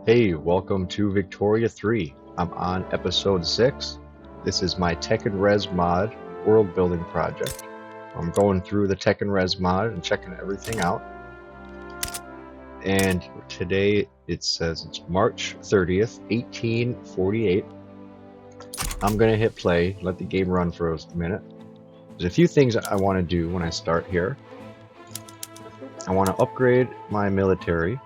Hey, welcome to Victoria 3. I'm on episode 6. This is my Tech&Res mod world building project. I'm going through the Tech&Res mod and checking everything out. And today it says it's March 30th, 1848. I'm going to hit play, let the game run for a minute. There's a few things I want to do when I start here. I want to upgrade my military.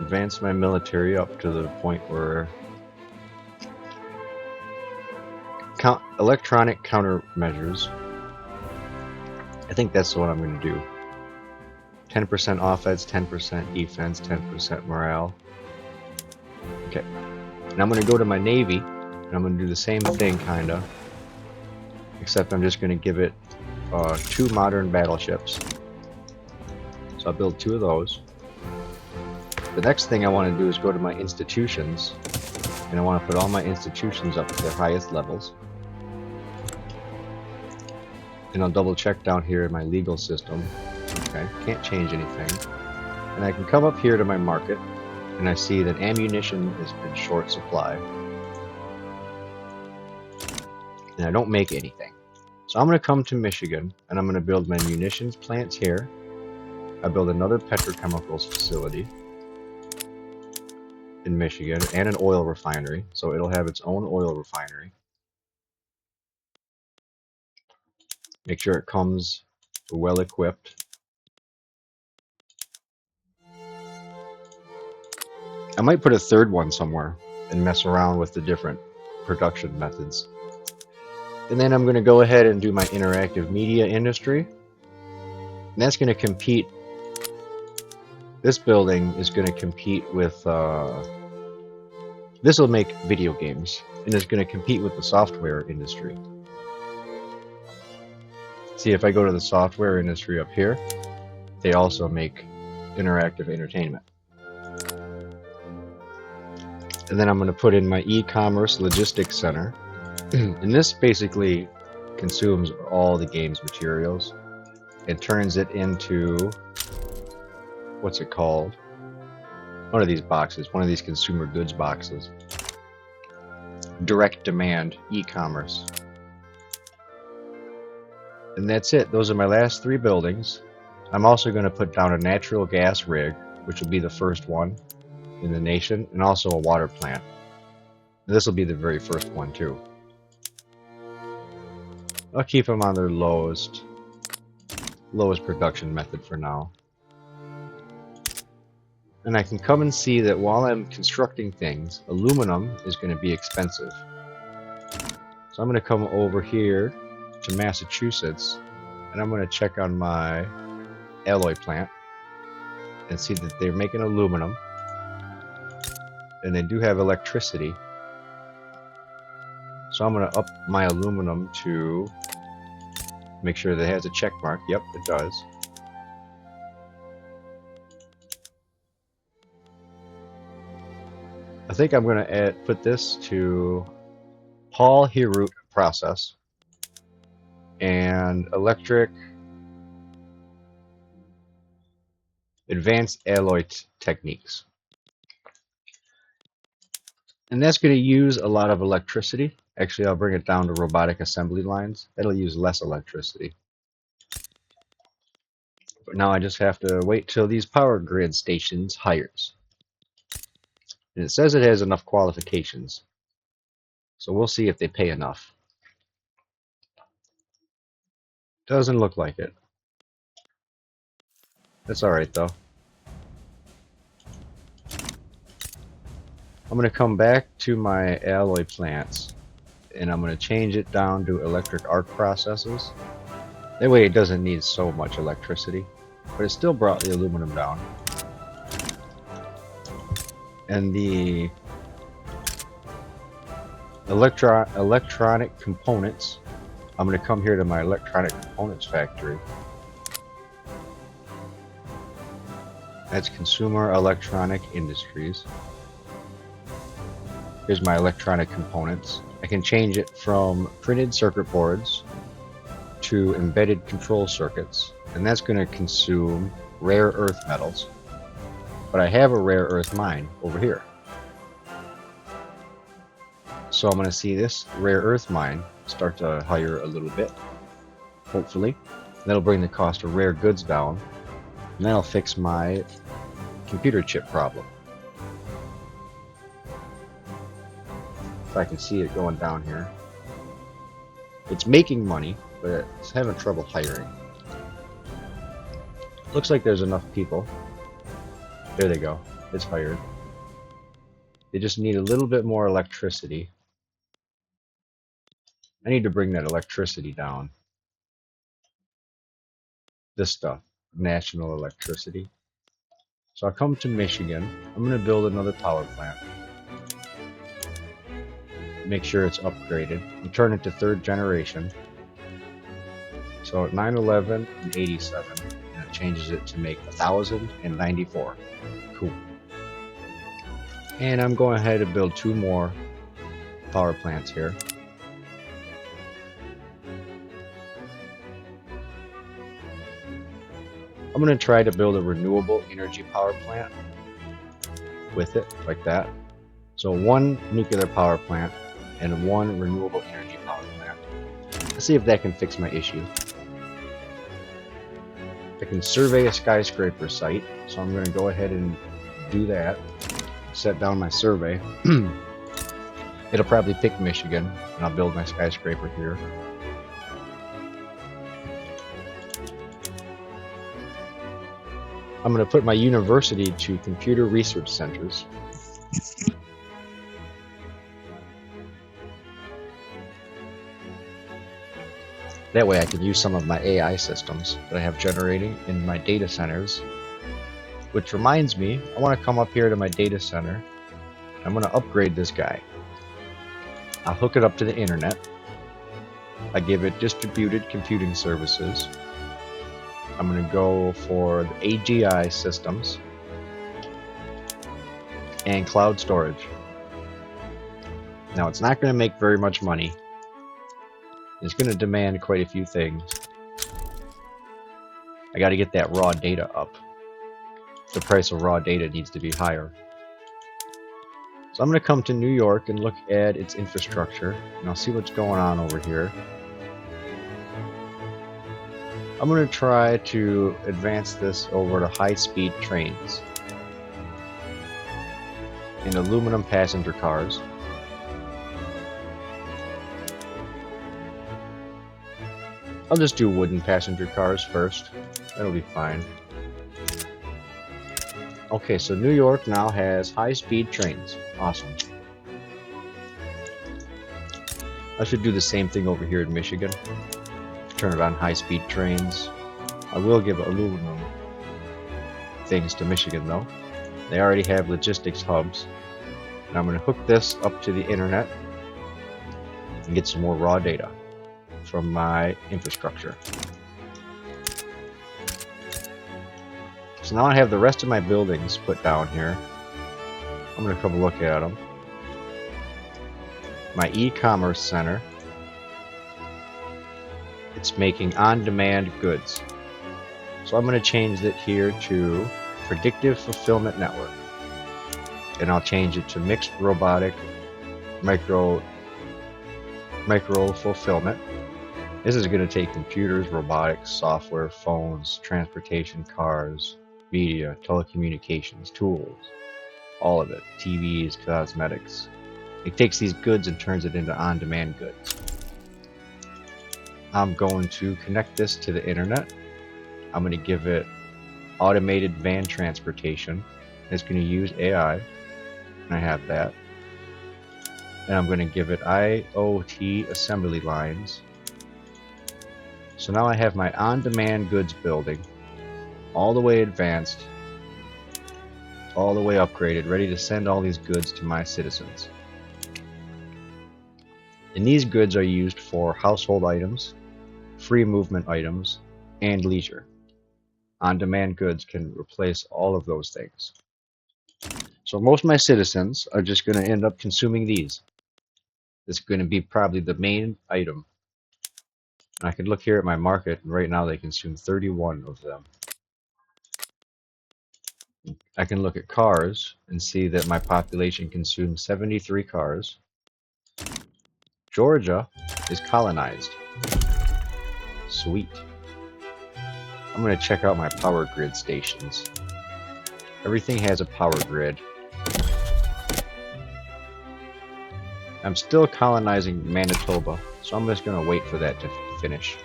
Advance my military up to the point where electronic countermeasures. I think that's what I'm going to do. 10% offense, 10% defense, 10% morale. Okay. And I'm going to go to my navy, and I'm going to do the same thing, kinda. Except I'm just going to give it 2 modern battleships. So I'll build 2 of those. The next thing I want to do is go to my institutions, and I want to put all my institutions up to their highest levels. And I'll double check down here in my legal system. Okay, can't change anything. And I can come up here to my market, and I see that ammunition is in short supply. And I don't make anything. So I'm going to come to Michigan, and I'm going to build my munitions plants here. I build another petrochemicals facility in Michigan, and an oil refinery, so it'll have its own oil refinery. Make sure it comes well equipped. I might put a third one somewhere and mess around with the different production methods. And then I'm going to go ahead and do my interactive media industry. And that's going to compete. This building is going to compete with this will make video games, and it's going to compete with the software industry. See, if I go to the software industry up here, they also make interactive entertainment. And then I'm going to put in my e-commerce logistics center. And this basically consumes all the game's materials and turns it into, what's it called? One of these boxes, one of these consumer goods boxes. Direct demand e-commerce. And that's it. Those are my last 3 buildings. I'm also going to put down a natural gas rig, which will be the first one in the nation, and also a water plant. And this will be the very first one too. I'll keep them on their lowest production method for now. And I can come and see that while I'm constructing things, aluminum is going to be expensive. So I'm going to come over here to Massachusetts, and I'm going to check on my alloy plant and see that they're making aluminum, and they do have electricity. So I'm going to up my aluminum to make sure that it has a check mark. Yep, it does. I think I'm going to put this to Paul Heroot process and electric advanced alloy techniques. And that's going to use a lot of electricity. Actually, I'll bring it down to robotic assembly lines. That'll use less electricity. But now I just have to wait till these power grid stations hires. And it says it has enough qualifications. So we'll see if they pay enough. Doesn't look like it. That's alright though. I'm going to come back to my alloy plants, and I'm going to change it down to electric arc processes. That way it doesn't need so much electricity, but it still brought the aluminum down. And the electronic components, I'm going to come here to my electronic components factory. That's Consumer Electronic Industries. Here's my electronic components. I can change it from printed circuit boards to embedded control circuits, and that's going to consume rare earth metals. But I have a rare earth mine over here. So I'm going to see this rare earth mine start to higher a little bit, hopefully. That'll bring the cost of rare goods down, and that'll fix my computer chip problem. If I can see it going down here. It's making money, but it's having trouble hiring. Looks like there's enough people. There they go. It's hired. They just need a little bit more electricity. I need to bring that electricity down. This stuff, national electricity. So I'll come to Michigan. I'm going to build another power plant. Make sure it's upgraded. And turn it to 3rd generation. So at 911 and 87, and it changes it to make 1094. Cool. And I'm going ahead and build 2 more power plants here. I'm going to try to build a renewable energy power plant with it, like that. So 1 nuclear power plant and 1 renewable energy power plant. Let's see if that can fix my issue. I can survey a skyscraper site, so I'm going to go ahead and do that. Set down my survey. It'll probably pick Michigan, and I'll build my skyscraper here. I'm going to put my university to computer research centers. That way I can use some of my AI systems that I have generating in my data centers. Which reminds me, I want to come up here to my data center. I'm going to upgrade this guy. I'll hook it up to the internet. I give it distributed computing services. I'm going to go for the AGI systems and cloud storage. Now it's not going to make very much money. It's going to demand quite a few things. I got to get that raw data up. The price of raw data needs to be higher. So I'm going to come to New York and look at its infrastructure, and I'll see what's going on over here. I'm going to try to advance this over to high-speed trains and aluminum passenger cars. I'll just do wooden passenger cars first. That'll be fine. Okay, so New York now has high-speed trains. Awesome. I should do the same thing over here in Michigan. Turn it on high-speed trains. I will give aluminum things to Michigan though. They already have logistics hubs. And I'm going to hook this up to the internet and get some more raw data from my infrastructure. So now I have the rest of my buildings put down here. I'm going to come look at them. My e-commerce center. It's making on-demand goods. So I'm going to change it here to predictive fulfillment network. And I'll change it to mixed robotic micro fulfillment. This is going to take computers, robotics, software, phones, transportation, cars, media, telecommunications, tools, all of it, TVs, cosmetics. It takes these goods and turns it into on-demand goods. I'm going to connect this to the internet. I'm going to give it automated van transportation. It's going to use AI, and I have that. And I'm going to give it IoT assembly lines. So now I have my on-demand goods building, all the way advanced, all the way upgraded, ready to send all these goods to my citizens. And these goods are used for household items, free movement items, and leisure. On-demand goods can replace all of those things. So most of my citizens are just going to end up consuming these. This is going to be probably the main item. I can look here at my market, and right now they consume 31 of them. I can look at cars and see that my population consumes 73 cars. Georgia is colonized. Sweet. I'm going to check out my power grid stations. Everything has a power grid. I'm still colonizing Manitoba, so I'm just going to wait for that to finish.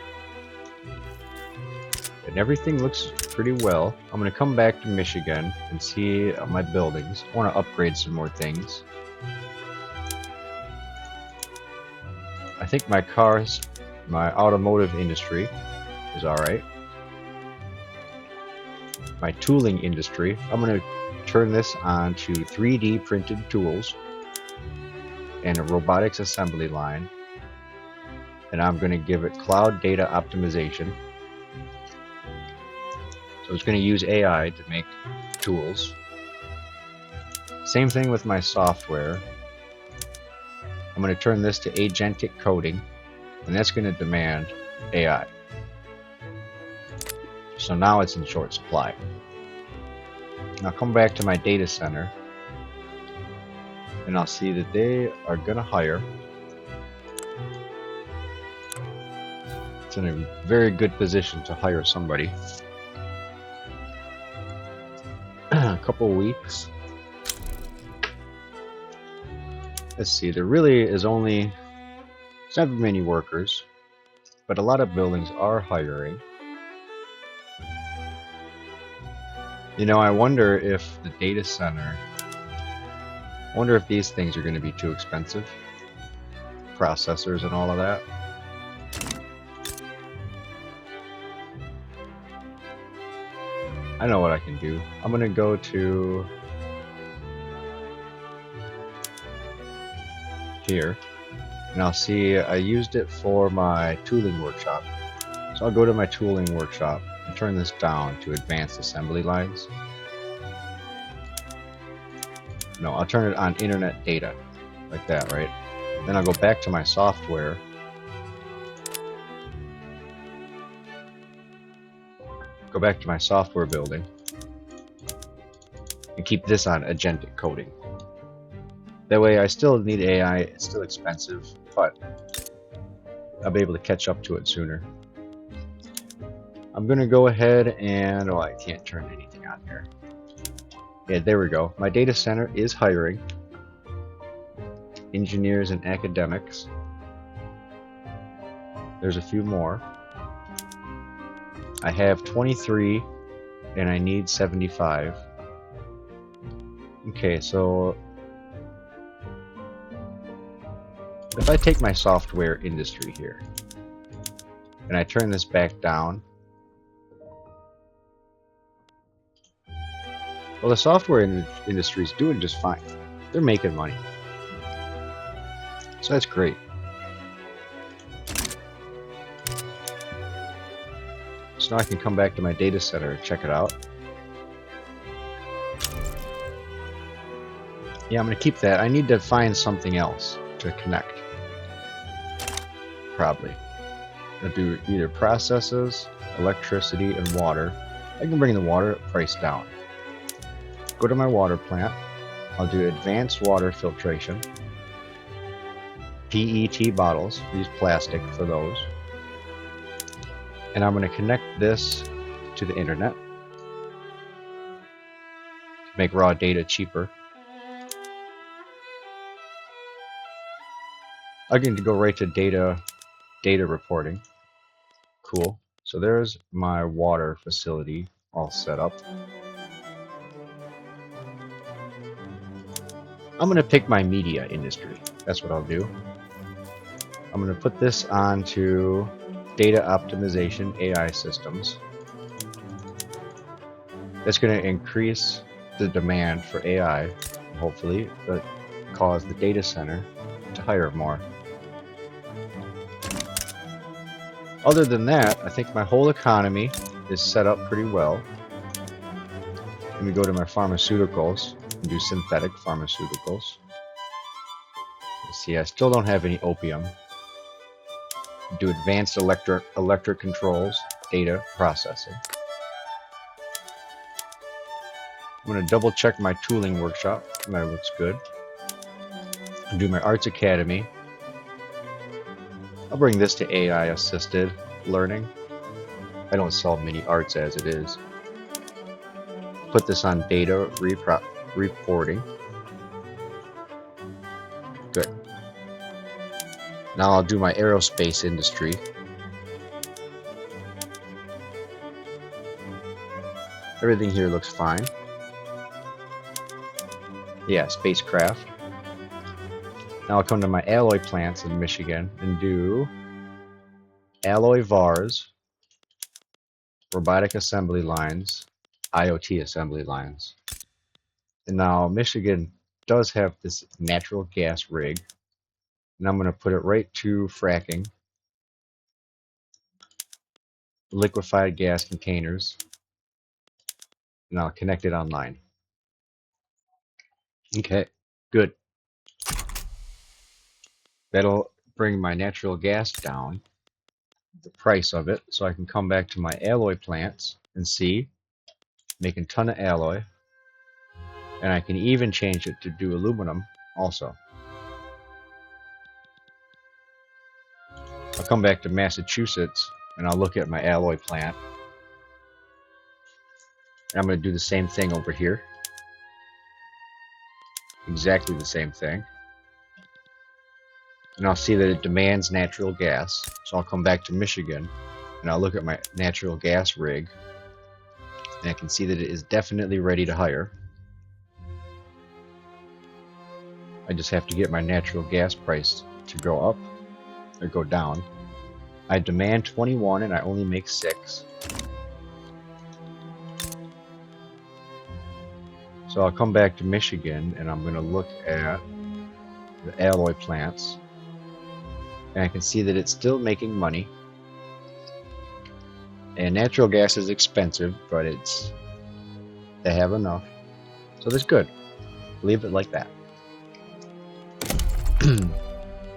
And everything looks pretty well. I'm going to come back to Michigan and see my buildings. I want to upgrade some more things. I think my automotive industry is alright. My tooling industry, I'm going to turn this on to 3D printed tools and a robotics assembly line. And I'm going to give it cloud data optimization. So it's going to use AI to make tools. Same thing with my software. I'm going to turn this to agentic coding, and that's going to demand AI. So now it's in short supply. I'll come back to my data center, and I'll see that they are going to hire. It's in a very good position to hire somebody. A couple weeks. Let's see, there really is only not many workers, but a lot of buildings are hiring. You know, I wonder if the data center, I wonder if these things are going to be too expensive. Processors and all of that. I know what I can do. I'm going to go to here, and I'll see, I used it for my tooling workshop. So I'll go to my tooling workshop and turn this down to advanced assembly lines. No, I'll turn it on internet data, like that, right? Then I'll go back to my software. Go back to my software building and keep this on agentic coding. That way I still need AI, it's still expensive, but I'll be able to catch up to it sooner. I'm gonna go ahead and, oh, I can't turn anything on here. Yeah, there we go. My data center is hiring engineers and academics. There's a few more. I have 23 and I need 75. Okay, so if I take my software industry here and I turn this back down, well, the software industry is doing just fine. They're making money. So that's great. So now I can come back to my data center and check it out. Yeah, I'm going to keep that. I need to find something else to connect. Probably. I'll do either processes, electricity, and water. I can bring the water price down. Go to my water plant. I'll do advanced water filtration. PET bottles. Use plastic for those. And I'm going to connect this to the internet to make raw data cheaper. I'm going to go right to data reporting. Cool. So there's my water facility all set up. I'm going to pick my media industry. That's what I'll do. I'm going to put this onto data optimization AI systems. That's going to increase the demand for AI, hopefully, but cause the data center to hire more. Other than that, I think my whole economy is set up pretty well. Let me go to my pharmaceuticals and do synthetic pharmaceuticals. Let's see, I still don't have any opium. Do advanced electric controls, data processing. I'm going to double check my tooling workshop. That looks good. I'll do my Arts Academy. I'll bring this to AI assisted learning. I don't sell many arts as it is. Put this on data reporting. Good. Now I'll do my aerospace industry. Everything here looks fine. Yeah, spacecraft. Now I'll come to my alloy plants in Michigan and do alloy VARs, robotic assembly lines, IoT assembly lines. And now Michigan does have this natural gas rig, and I'm going to put it right to fracking, liquefied gas containers, and I'll connect it online. Okay, good. That'll bring my natural gas down, the price of it, so I can come back to my alloy plants and see, making a ton of alloy, and I can even change it to do aluminum also. I'll come back to Massachusetts and I'll look at my alloy plant. And I'm going to do the same thing over here. Exactly the same thing. And I'll see that it demands natural gas. So I'll come back to Michigan and I'll look at my natural gas rig. And I can see that it is definitely ready to hire. I just have to get my natural gas price to go up or go down. I demand 21 and I only make 6. So I'll come back to Michigan and I'm going to look at the alloy plants. And I can see that it's still making money. And natural gas is expensive, but they have enough. So that's good. Leave it like that.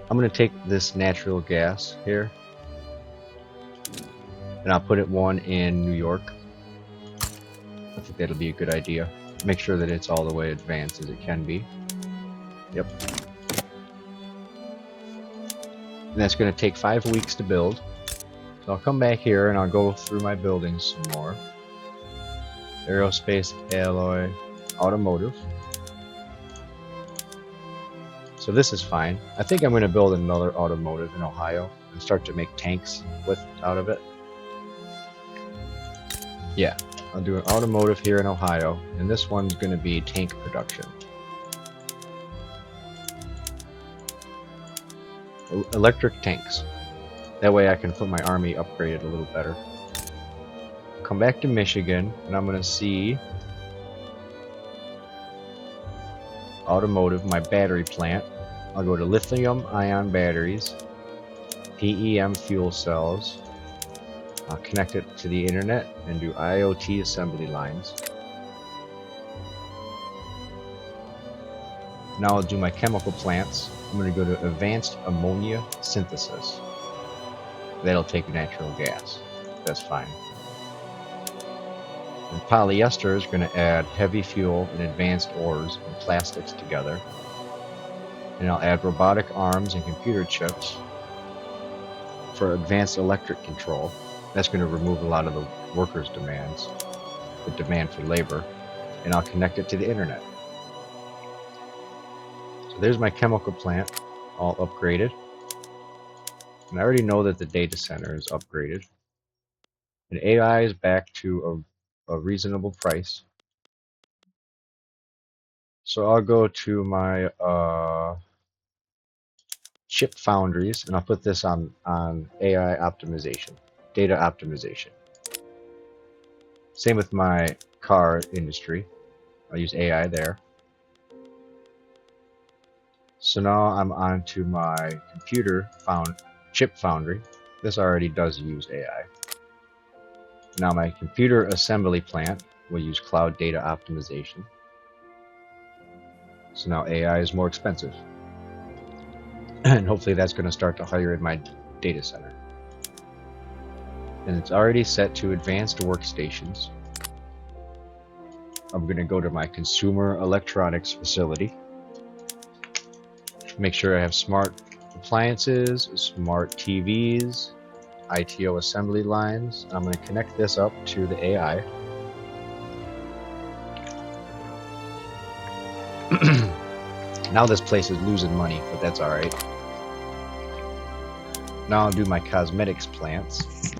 I'm going to take this natural gas here and I'll put it one in New York. I think that'll be a good idea. Make sure that it's all the way advanced as it can be. Yep. And that's going to take 5 weeks to build. So I'll come back here and I'll go through my buildings some more. Aerospace, alloy, automotive. So this is fine. I think I'm going to build another automotive in Ohio and start to make tanks out of it. Yeah, I'll do an automotive here in Ohio, and this one's going to be tank production. Electric tanks. That way I can put my army upgraded a little better. Come back to Michigan, and I'm going to see automotive, my battery plant. I'll go to lithium-ion batteries, PEM fuel cells. I'll connect it to the internet and do IoT assembly lines. Now I'll do my chemical plants. I'm going to go to advanced ammonia synthesis. That'll take natural gas. That's fine. And polyester is going to add heavy fuel and advanced ores and plastics together. And I'll add robotic arms and computer chips for advanced electric control. That's going to remove a lot of the workers' demands, the demand for labor, and I'll connect it to the internet. So there's my chemical plant, all upgraded. And I already know that the data center is upgraded. And AI is back to a reasonable price. So I'll go to my chip foundries, and I'll put this on AI optimization, data optimization. Same with my car industry. I'll use AI there. So now I'm on to my chip foundry. This already does use AI. Now my computer assembly plant will use cloud data optimization. So now AI is more expensive. And hopefully that's going to start to hire in my data center. And it's already set to advanced workstations. I'm going to go to my consumer electronics facility. Make sure I have smart appliances, smart TVs, ITO assembly lines. I'm going to connect this up to the AI. Now this place is losing money, but that's alright. Now I'll do my cosmetics plants.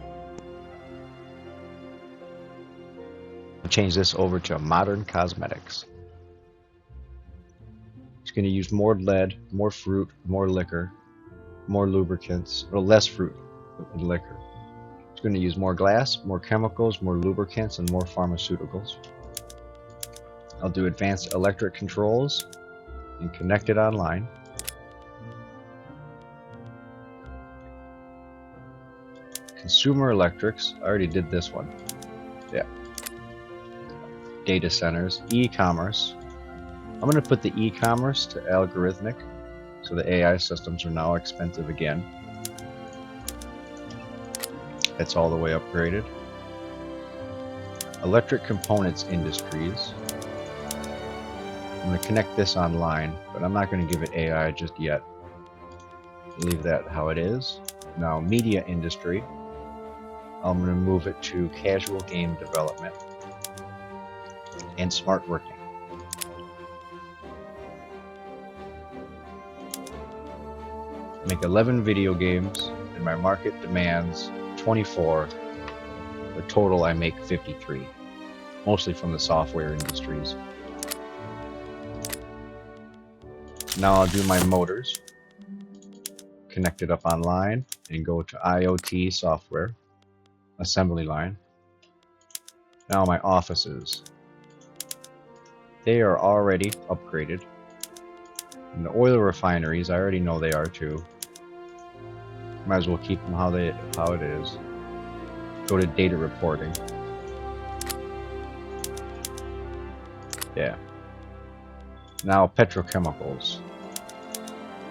I'll change this over to modern cosmetics. It's going to use more lead, more fruit, more liquor, more lubricants, or less fruit and liquor. It's going to use more glass, more chemicals, more lubricants, and more pharmaceuticals. I'll do advanced electric controls and connect it online. Consumer electrics, I already did this one. Yeah. Data centers, e-commerce. I'm going to put the e-commerce to algorithmic, so the AI systems are now expensive again. That's all the way upgraded. Electric components industries. I'm going to connect this online, but I'm not going to give it AI just yet. Leave that how it is. Now media industry. I'm going to move it to casual game development and smart working. Make 11 video games, and my market demands 24. The total I make 53, mostly from the software industries. Now I'll do my motors, connect it up online, and go to IoT software, assembly line. Now my offices. They are already upgraded. And the oil refineries, I already know they are too. Might as well keep them how it is. Go to data reporting. Yeah. Now petrochemicals.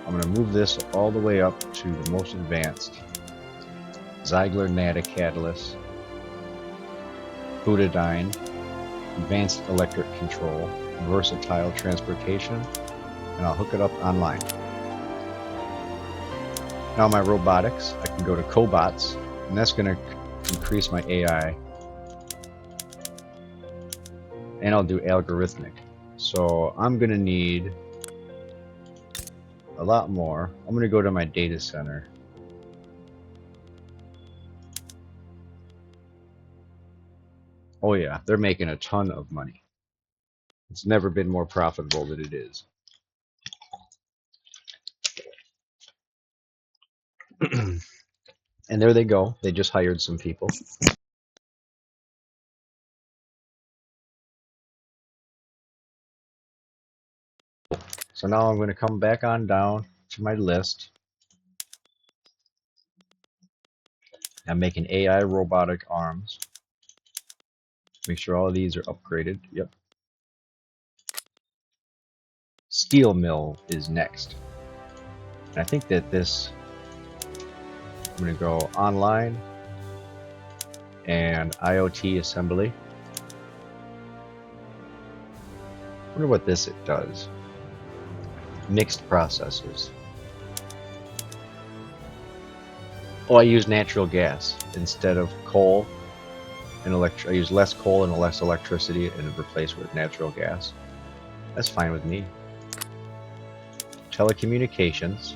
I'm going to move this all the way up to the most advanced. Ziegler Nata catalyst, butadiene, advanced electric control, versatile transportation, and I'll hook it up online. Now my robotics, I can go to cobots, and that's going to increase my AI. And I'll do algorithmic. So I'm going to need a lot more. I'm going to go to my data center. Oh yeah, they're making a ton of money. It's never been more profitable than it is. And there they go. They just hired some people. So now I'm going to come back on down to my list. I'm making AI robotic arms. Make sure all of these are upgraded. Yep. Steel mill is next. And I think that this, I'm going to go online and IoT assembly. I wonder what this it does. Mixed processors. Oh, I use natural gas instead of coal and I use less coal and less electricity and replace with natural gas. That's fine with me. Telecommunications.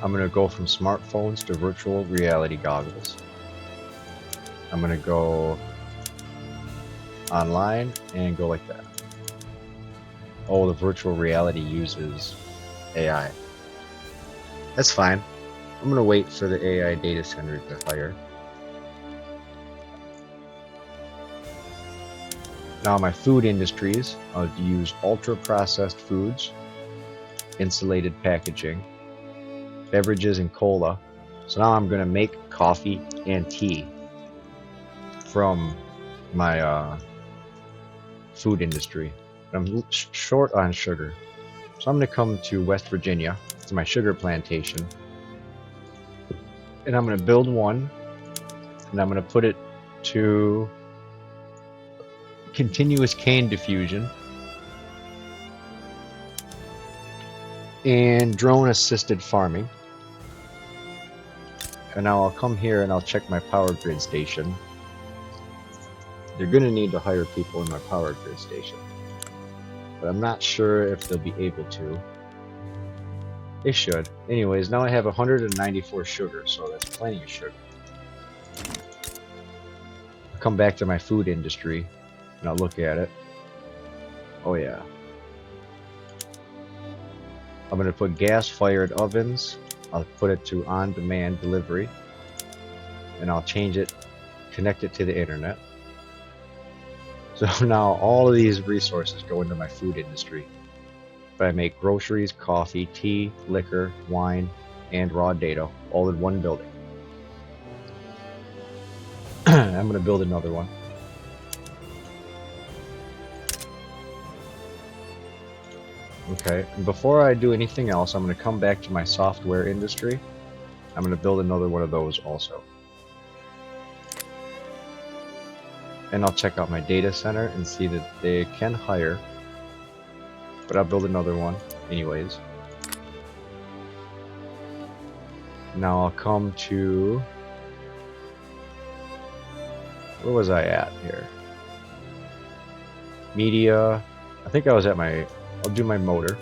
I'm going to go from smartphones to virtual reality goggles. I'm going to go online and go like that. Oh, the virtual reality uses AI. That's fine. I'm going to wait for the AI data center to fire. Now my food industries, I'll use ultra-processed foods, insulated packaging, beverages and cola. So now I'm going to make coffee and tea from my food industry. I'm short on sugar. So I'm going to come to West Virginia to my sugar plantation. And I'm going to build one. And I'm going to put it to continuous cane diffusion, and drone assisted farming. And now I'll come here and I'll check my power grid station. They're going to need to hire people in my power grid station, but I'm not sure if they'll be able to. They should. Anyways, now I have 194 sugar, so that's plenty of sugar. I'll come back to my food industry and I'll look at it. Oh yeah. I'm going to put gas-fired ovens. I'll put it to on-demand delivery, and I'll change it, connect it to the internet. So now all of these resources go into my food industry. But I make groceries, coffee, tea, liquor, wine, and raw data all in one building. I'm going to build another one. Okay, and before I do anything else, I'm going to come back to my software industry. I'm going to build another one of those also. And I'll check out my data center and see that they can hire. But I'll build another one anyways. Now I'll come to... where was I at here? Media. I think I was at my... I'll do my motor.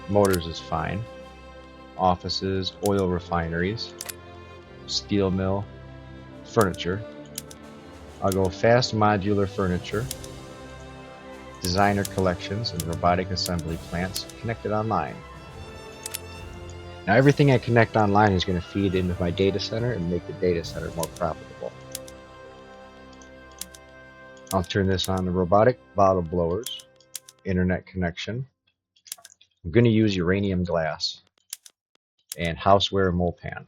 Motors is fine. Offices, oil refineries, steel mill, furniture. I'll go fast modular furniture, designer collections, and robotic assembly plants connected online. Now everything I connect online is going to feed into my data center and make the data center more profitable. I'll turn this on the robotic bottle blowers, internet connection. I'm going to use uranium glass and houseware Molpan.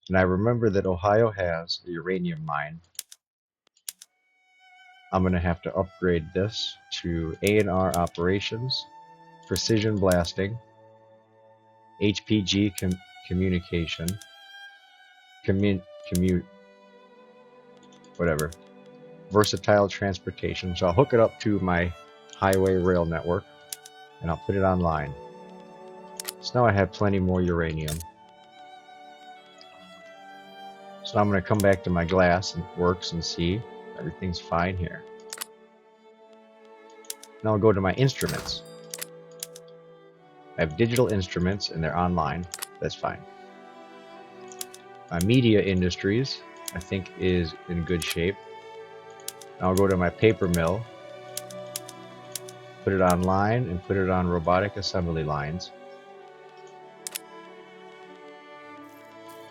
And I remember that Ohio has a uranium mine. I'm going to have to upgrade this to A&R operations, precision blasting, HPG communication, whatever, versatile transportation. So I'll hook it up to my highway rail network and I'll put it online. So now I have plenty more uranium. So I'm going to come back to my glass and works and see everything's fine here. Now I'll go to my instruments. I have digital instruments and they're online. That's fine. My media industries, I think, is in good shape. Now I'll go to my paper mill, put it online, and put it on robotic assembly lines.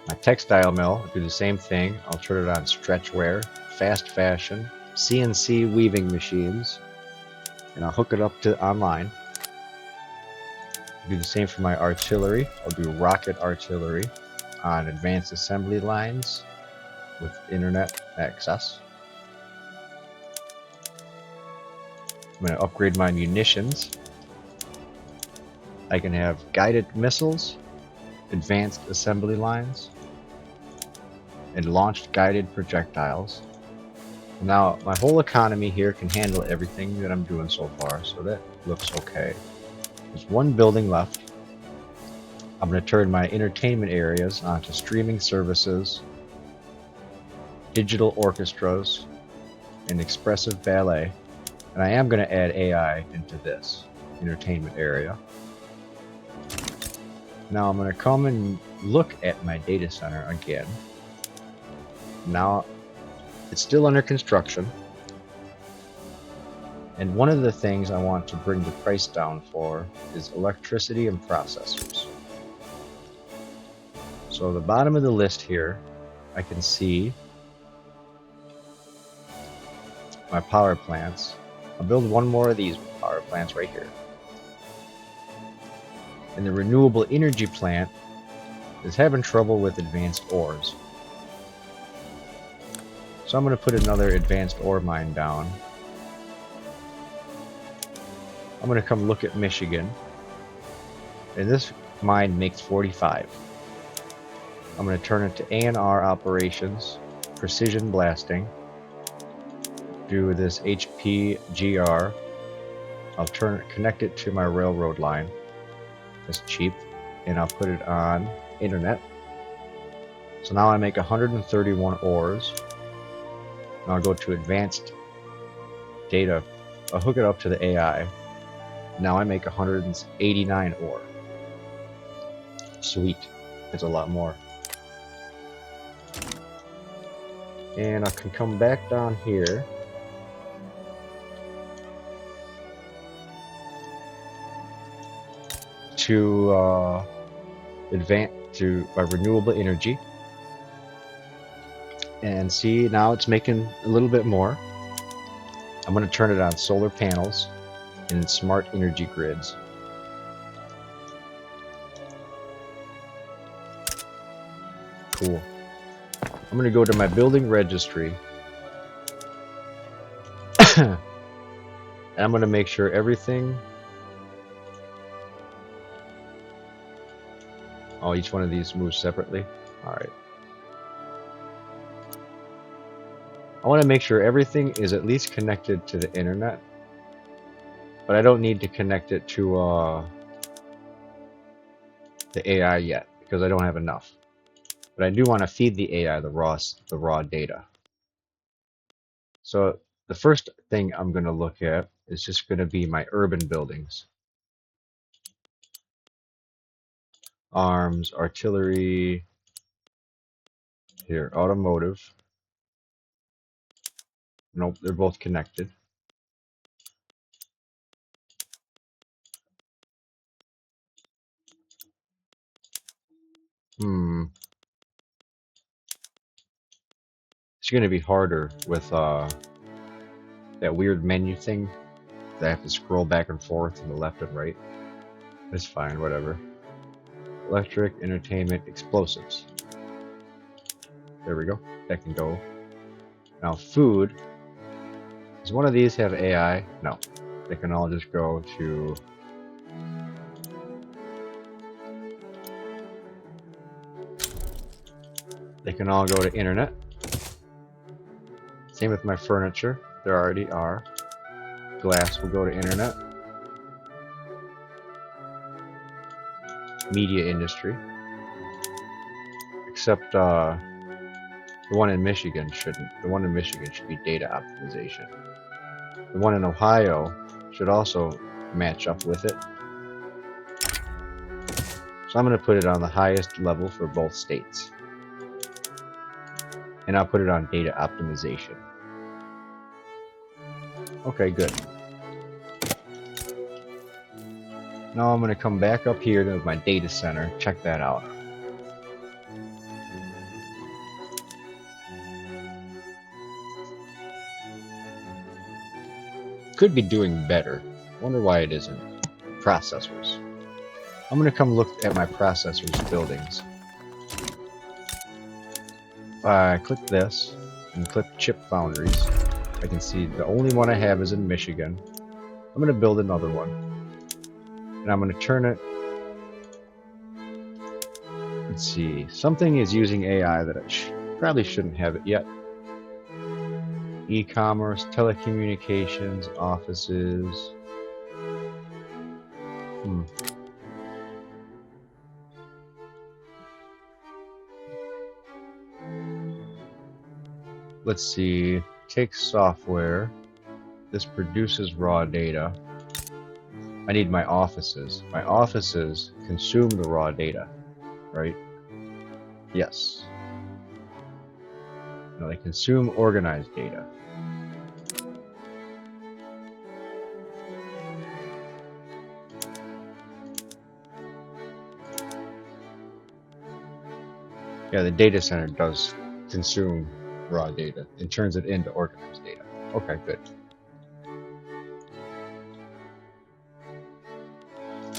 My textile mill, I'll do the same thing. I'll turn it on stretchwear, fast fashion, CNC weaving machines, and I'll hook it up to online. Do the same for my artillery. I'll do rocket artillery on advanced assembly lines with internet access. I'm going to upgrade my munitions. I can have guided missiles, advanced assembly lines, and launched guided projectiles. Now my whole economy here can handle everything that I'm doing so far, so that looks okay. There's one building left. I'm going to turn my entertainment areas onto streaming services, digital orchestras, and expressive ballet. And I am going to add AI into this entertainment area. Now I'm going to come and look at my data center again. Now it's still under construction. And one of the things I want to bring the price down for is electricity and processors. So the bottom of the list here, I can see my power plants. I'll build one more of these power plants right here. And the renewable energy plant is having trouble with advanced ores. So I'm going to put another advanced ore mine down. I'm going to come look at Michigan. And this mine makes 45. I'm going to turn it to A&R operations, precision blasting, do this HPGR. I'll connect it to my railroad line. It's cheap, and I'll put it on internet. So now I make 131 ores. And I'll go to advanced data. I'll hook it up to the AI. Now I make 189 ore. Sweet. It's a lot more. And I can come back down here. To renewable energy, and see, now it's making a little bit more. I'm going to turn it on solar panels and smart energy grids. Cool. I'm going to go to my building registry and I'm going to make sure everything. Oh, each one of these moves separately. Alright. I want to make sure everything is at least connected to the internet. But I don't need to connect it to the AI yet, because I don't have enough. But I do want to feed the AI the raw data. So the first thing I'm going to look at is just going to be my urban buildings. Arms, artillery, here, automotive. Nope, they're both connected. It's going to be harder with that weird menu thing that I have to scroll back and forth to the left and right. It's fine, whatever. Electric, entertainment, explosives. There we go. That can go. Now food. Does one of these have AI? No. They can all just go to... They can all go to internet. Same with my furniture. There already are. Glass will go to internet. Media industry. Except the one in Michigan shouldn't. The one in Michigan should be data optimization. The one in Ohio should also match up with it. So I'm going to put it on the highest level for both states. And I'll put it on data optimization. Okay, good. Now I'm going to come back up here to my data center, check that out. Could be doing better. Wonder why it isn't. Processors. I'm going to come look at my processors buildings. If I click this and click chip foundries, I can see the only one I have is in Michigan. I'm going to build another one. And I'm going to turn it. Let's see. Something is using AI that I probably shouldn't have it yet. E-commerce, telecommunications, offices. Let's see. Take software. This produces raw data. I need my offices. My offices consume the raw data, right? Yes. No, they consume organized data. Yeah, the data center does consume raw data and turns it into organized data. Okay, good.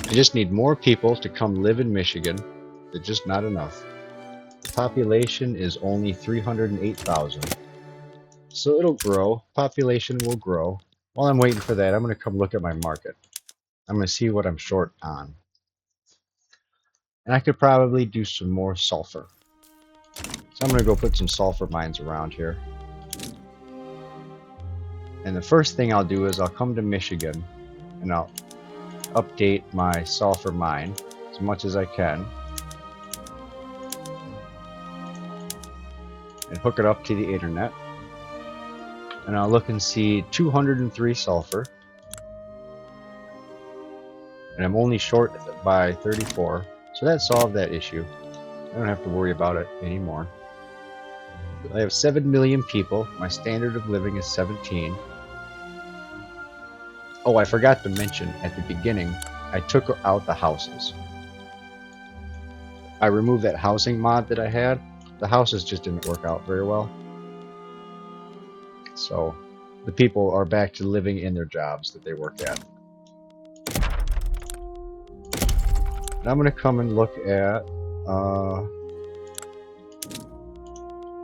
I just need more people to come live in Michigan. There's just not enough. The population is only 308,000. So it'll grow. Population will grow. While I'm waiting for that, I'm going to come look at my market. I'm going to see what I'm short on. And I could probably do some more sulfur. So I'm going to go put some sulfur mines around here. And the first thing I'll do is I'll come to Michigan and I'll update my sulfur mine as much as I can and hook it up to the internet. And I'll look and see 203 sulfur. And I'm only short by 34. So that solved that issue. I don't have to worry about it anymore. I have 7 million people. My standard of living is 17. Oh, I forgot to mention at the beginning, I took out the houses. I removed that housing mod that I had. The houses just didn't work out very well. So the people are back to living in their jobs that they work at. And I'm going to come and look at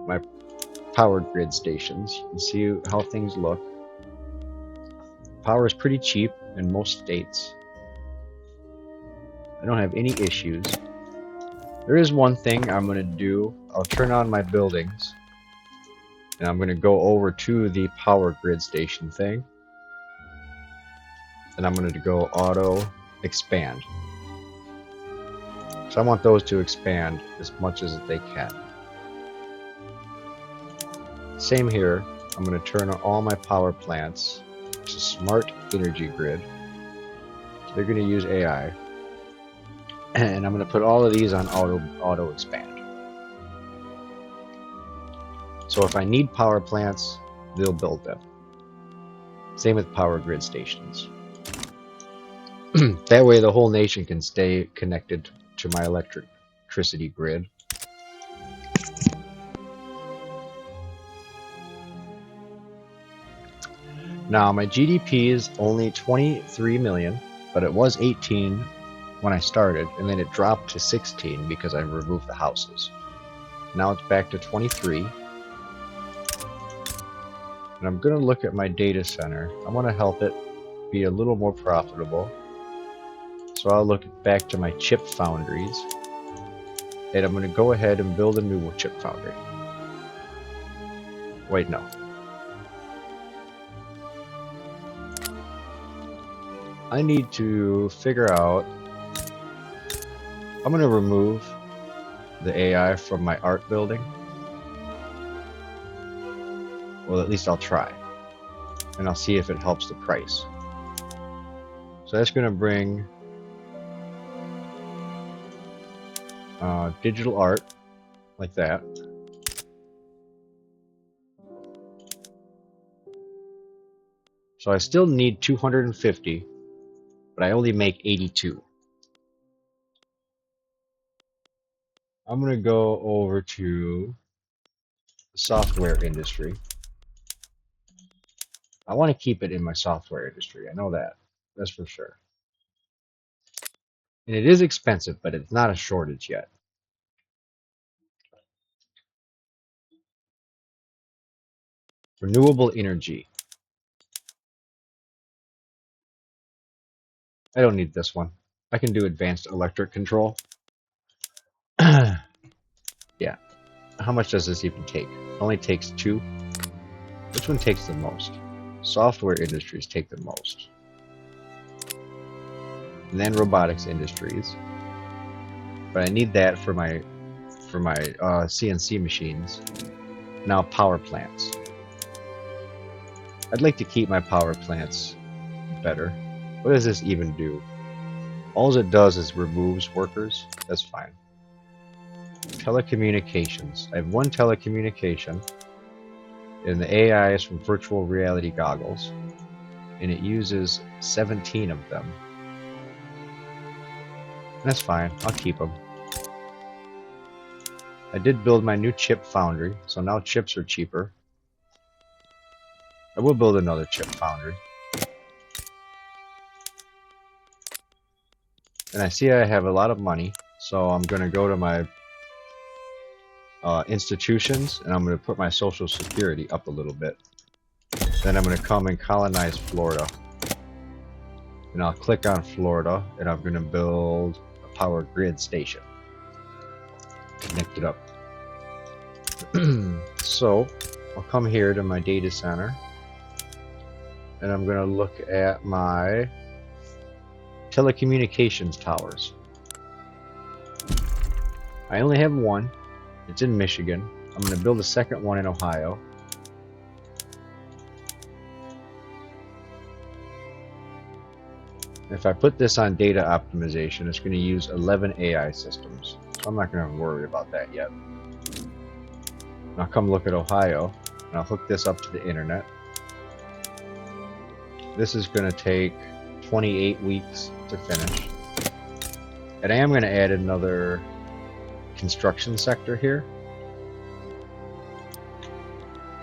my power grid stations and see how things look. Power is pretty cheap in most states. I don't have any issues. There is one thing I'm going to do. I'll turn on my buildings and I'm going to go over to the power grid station thing. And I'm going to go auto expand. So I want those to expand as much as they can. Same here. I'm going to turn on all my power plants to smart energy grid. So they're going to use AI. And I'm going to put all of these on auto expand. So if I need power plants, they'll build them. Same with power grid stations. That way the whole nation can stay connected to my electricity grid. Now my GDP is only 23 million, but it was 18 when I started, and then it dropped to 16 because I removed the houses. Now it's back to 23. And I'm going to look at my data center. I want to help it be a little more profitable. So I'll look back to my chip foundries. And I'm going to go ahead and build a new chip foundry. Wait, no. I need to figure out... I'm going to remove the AI from my art building. Well, at least I'll try. And I'll see if it helps the price. So that's going to bring digital art, like that. So I still need 250, but I only make 82. I'm going to go over to the software industry. I want to keep it in my software industry. I know that. That's for sure. And it is expensive, but it's not a shortage yet. Renewable energy. I don't need this one. I can do advanced electric control. Yeah. How much does this even take? It only takes 2. Which one takes the most? Software industries take the most. And then robotics industries. But I need that for my CNC machines. Now power plants. I'd like to keep my power plants better. What does this even do? All it does is removes workers. That's fine. Telecommunications. I have 1 telecommunication. And the AI is from virtual reality goggles. And it uses 17 of them. That's fine. I'll keep them. I did build my new chip foundry, so now chips are cheaper. I will build another chip foundry. And I see I have a lot of money, so I'm going to go to my institutions, and I'm going to put my social security up a little bit. Then I'm going to come and colonize Florida. And I'll click on Florida, and I'm going to build a power grid station. Connect it up. So, I'll come here to my data center. and I'm going to look at my telecommunications towers. I only have one. It's in Michigan. I'm going to build a second one in Ohio. If I put this on data optimization, it's going to use 11 AI systems. So I'm not going to worry about that yet. I'll come look at Ohio, and I'll hook this up to the internet. This is going to take 28 weeks to finish. And I am going to add another construction sector here.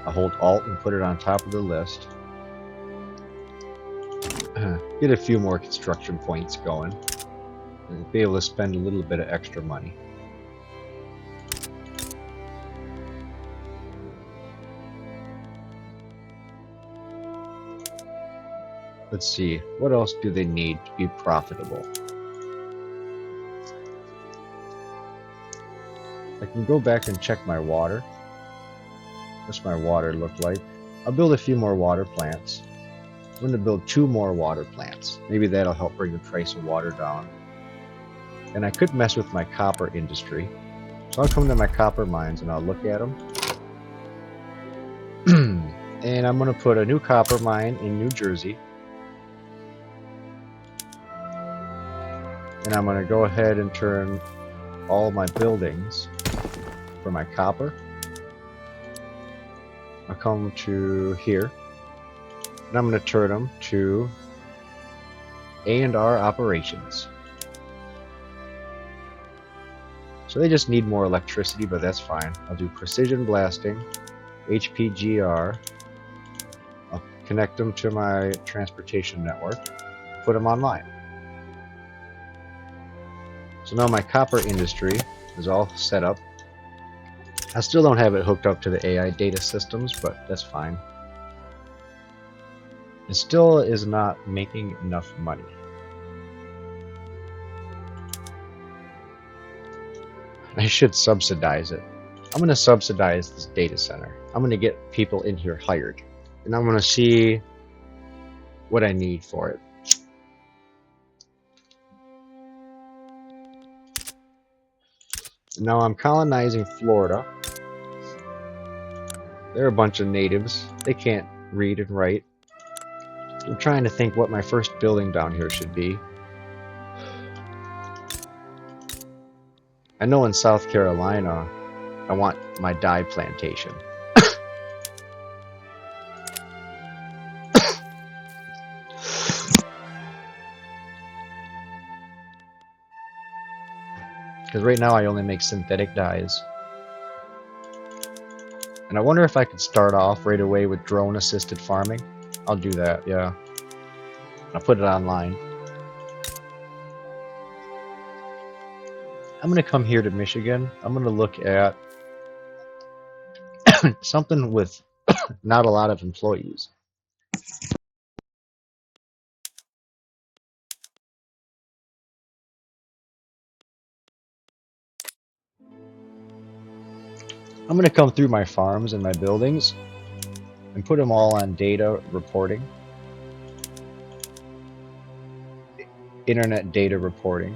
I'll hold Alt and put it on top of the list. Get a few more construction points going. And be able to spend a little bit of extra money. Let's see, what else do they need to be profitable? I can go back and check my water. What's my water look like? I'll build a few more water plants. I'm going to build 2 more water plants. Maybe that'll help bring the price of water down. And I could mess with my copper industry. So I'll come to my copper mines and I'll look at them. And I'm going to put a new copper mine in New Jersey. And I'm going to go ahead and turn all my buildings for my copper. I'll come to here. And I'm going to turn them to A&R operations. So they just need more electricity, but that's fine. I'll do precision blasting, HPGR. I'll connect them to my transportation network, put them online. So now my copper industry is all set up. I still don't have it hooked up to the AI data systems, but that's fine. It still is not making enough money. I should subsidize it. I'm going to subsidize this data center. I'm going to get people in here hired. And I'm going to see what I need for it. Now I'm colonizing Florida. They're a bunch of natives. They can't read and write. I'm trying to think what my first building down here should be. I know in South Carolina, I want my dye plantation. Because right now I only make synthetic dyes. And I wonder if I could start off right away with drone assisted farming. I'll do that, yeah. I'll put it online. I'm going to come here to Michigan. I'm going to look at something with not a lot of employees. I'm going to come through my farms and my buildings and put them all on data reporting. Internet data reporting.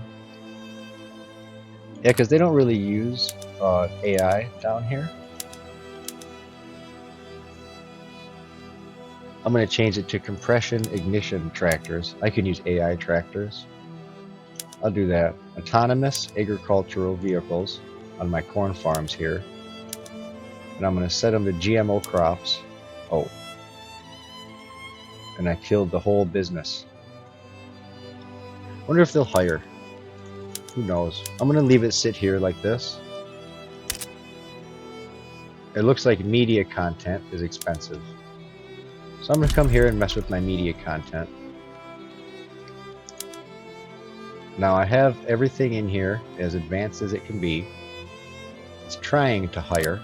Yeah, because they don't really use AI down here. I'm going to change it to compression ignition tractors. I can use AI tractors. I'll do that. Autonomous agricultural vehicles on my corn farms here. And I'm going to set them to GMO crops. Oh. And I killed the whole business. Wonder if they'll hire. Who knows? I'm going to leave it sit here like this. It looks like media content is expensive. So I'm going to come here and mess with my media content. Now I have everything in here as advanced as it can be. It's trying to hire.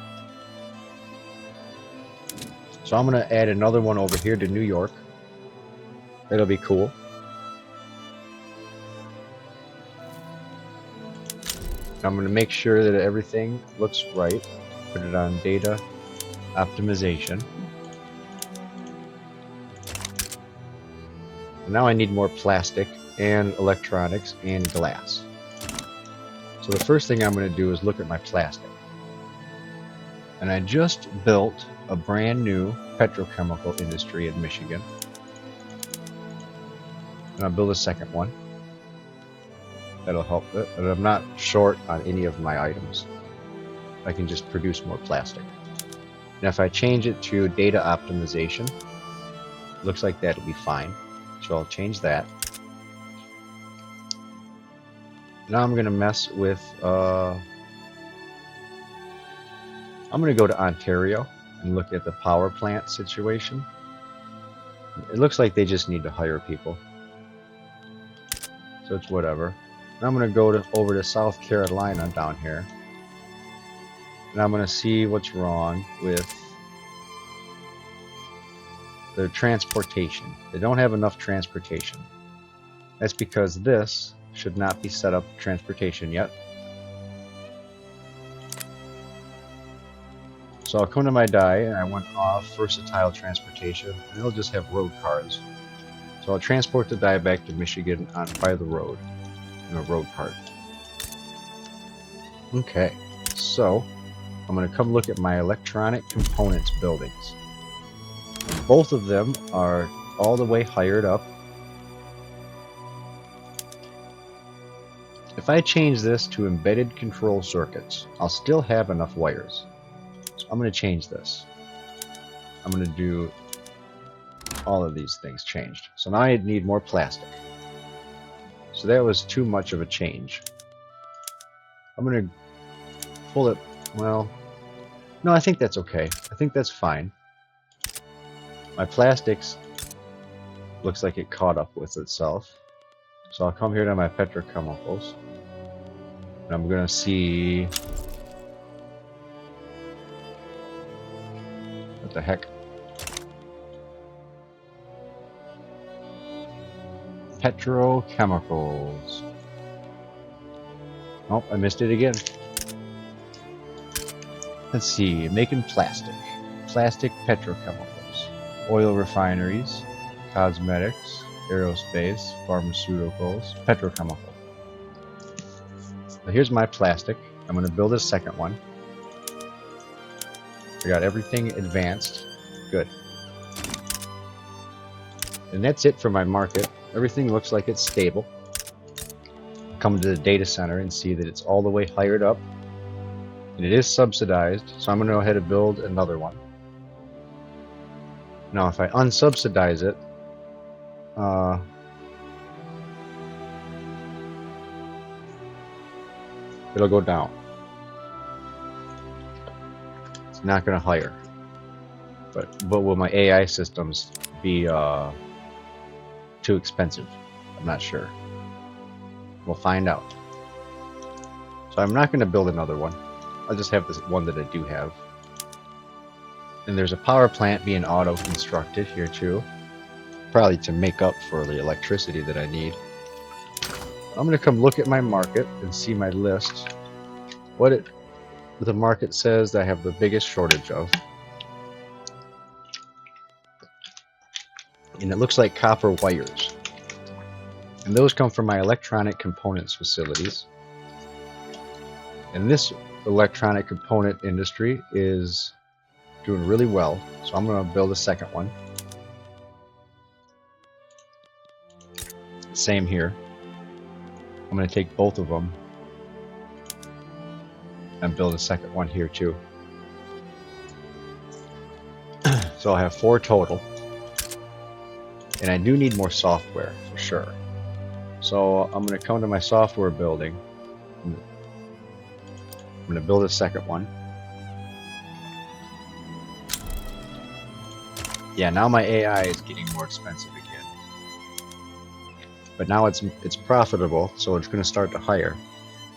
So I'm going to add another one over here to New York. That'll be cool. I'm going to make sure that everything looks right. Put it on data optimization. Now I need more plastic and electronics and glass. So the first thing I'm going to do is look at my plastic. And I just built a brand new petrochemical industry in Michigan. And I'll build a second one. That'll help it, but I'm not short on any of my items. I can just produce more plastic. And if I change it to data optimization, looks like that'll be fine. So I'll change that. Now I'm going to mess with, I'm going to go to Ontario and look at the power plant situation. It looks like they just need to hire people. So it's whatever. Now I'm going to go over to South Carolina down here. And I'm going to see what's wrong with their transportation. They don't have enough transportation. That's because this should not be set up transportation yet. So I'll come to my die and I went off versatile transportation and it'll just have road cars. So I'll transport the die back to Michigan by the road in a road cart. Okay, so I'm going to come look at my electronic components buildings. And both of them are all the way hired up. If I change this to embedded control circuits, I'll still have enough wires. So I'm going to change this. I'm going to do all of these things changed. So now I need more plastic. So that was too much of a change. I'm going to pull it, well, no, I think that's okay. I think that's fine. My plastics looks like it caught up with itself. So I'll come here to my petrochemicals. And I'm going to see... what the heck? Petrochemicals. Oh, I missed it again. Let's see, making plastic. Plastic petrochemicals. Oil refineries, cosmetics, aerospace, pharmaceuticals, petrochemical. So here's my plastic. I'm going to build a second one. I got everything advanced. Good. And that's it for my market. Everything looks like it's stable. Come to the data center and see that it's all the way hired up. And it is subsidized, so I'm going to go ahead and build another one. Now if I unsubsidize it, it'll go down. It's not going to hire. But will my AI systems be too expensive? I'm not sure. We'll find out. So I'm not going to build another one. I'll just have this one that I do have. And there's a power plant being auto-constructed here too. Probably to make up for the electricity that I need. I'm going to come look at my market and see my list. What the market says that I have the biggest shortage of. And it looks like copper wires. And those come from my electronic components facilities. And this electronic component industry is doing really well. So I'm going to build a second one. Same here. I'm going to take both of them and build a second one here too. So I'll have 4 total. And I do need more software for sure. So I'm going to come to my software building. I'm going to build a second one. Yeah, now my AI is getting more expensive again. But now it's profitable, so it's going to start to hire.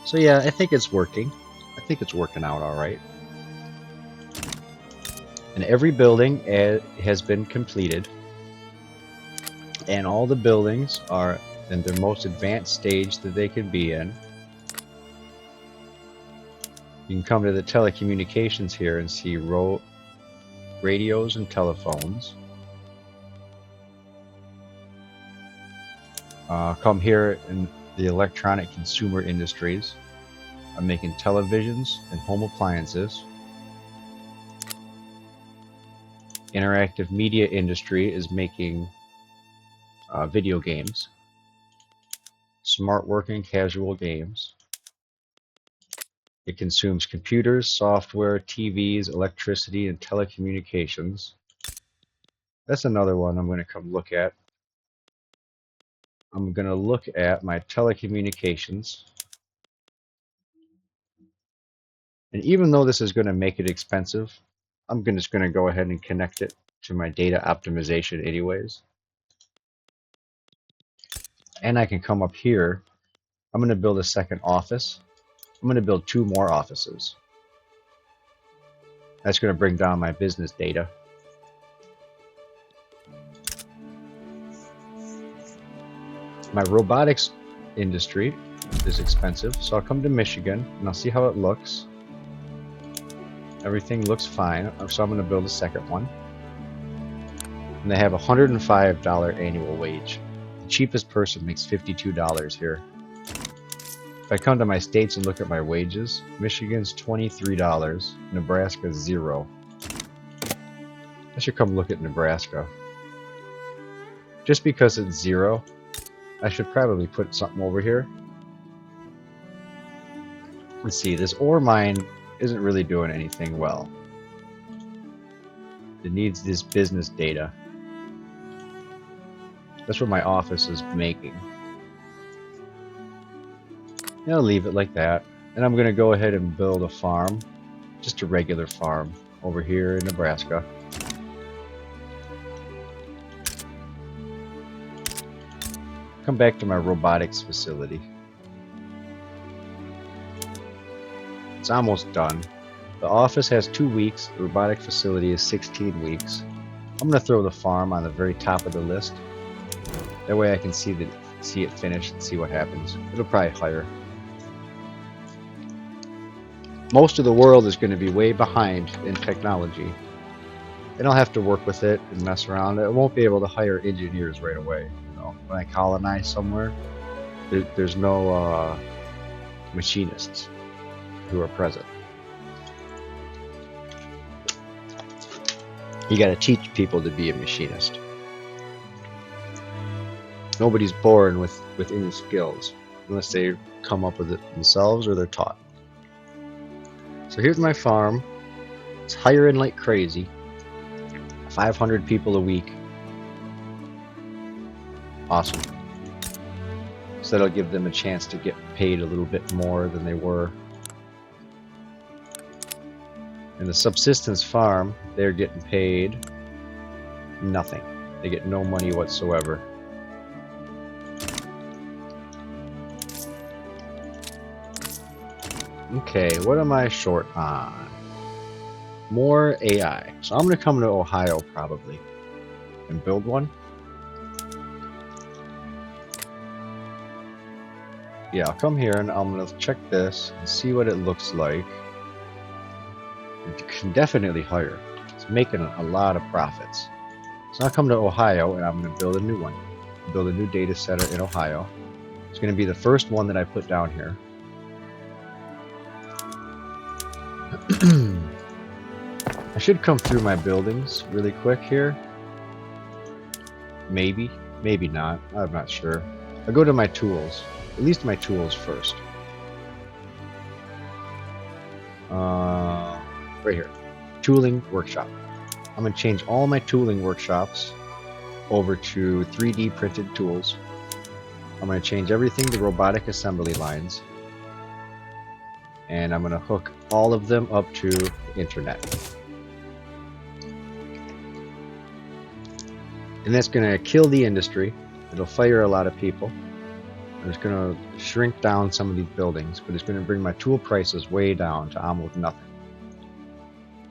So yeah, I think it's working. I think it's working out all right. And every building has been completed. And all the buildings are in their most advanced stage that they could be in. You can come to the telecommunications here and see radios and telephones. Come here in the electronic consumer industries. I'm making televisions and home appliances. Interactive media industry is making video games. Smart working casual games. It consumes computers, software, TVs, electricity, and telecommunications. That's another one I'm going to come look at. I'm going to look at my telecommunications. And even though this is going to make it expensive, I'm just going to go ahead and connect it to my data optimization anyways. And I can come up here. I'm going to build a second office. I'm going to build 2 more offices. That's going to bring down my business data. My robotics industry is expensive, so I'll come to Michigan and I'll see how it looks. Everything looks fine, so I'm going to build a second one. And they have a $105 annual wage. The cheapest person makes $52 here. If I come to my states and look at my wages, Michigan's $23, Nebraska's 0. I should come look at Nebraska. Just because it's 0, I should probably put something over here. Let's see, this ore mine isn't really doing anything well. It needs this business data. That's what my office is making. And I'll leave it like that. And I'm going to go ahead and build a farm, just a regular farm, over here in Nebraska. Come back to my robotics facility. It's almost done. The office has 2 weeks. The robotic facility is 16 weeks. I'm going to throw the farm on the very top of the list. That way I can see it finished and see what happens. It'll probably hire. Most of the world is going to be way behind in technology. And I'll have to work with it and mess around. I won't be able to hire engineers right away. You know, when I colonize somewhere, there's no machinists who are present. You got to teach people to be a machinist. Nobody's born with any skills unless they come up with it themselves or they're taught. So here's my farm. It's hiring like crazy. 500 people a week. Awesome. So that'll give them a chance to get paid a little bit more than they were. In the subsistence farm, they're getting paid nothing. They get no money whatsoever. Okay, what am I short on? More AI. So I'm going to come to Ohio probably and build one. Yeah, I'll come here and I'm going to check this and see what it looks like. It can definitely hire. It's making a lot of profits. So I'll come to Ohio and I'm going to build a new one. Build a new data center in Ohio. It's going to be the first one that I put down here. I should come through my buildings really quick here. Maybe not. I'm not sure. I'll go to my tools. At least my tools first. Right here. Tooling workshop. I'm going to change all my tooling workshops over to 3D printed tools. I'm going to change everything to robotic assembly lines. And I'm going to hook all of them up to the internet. And that's going to kill the industry. It'll fire a lot of people. It's going to shrink down some of these buildings, but it's going to bring my tool prices way down to almost nothing.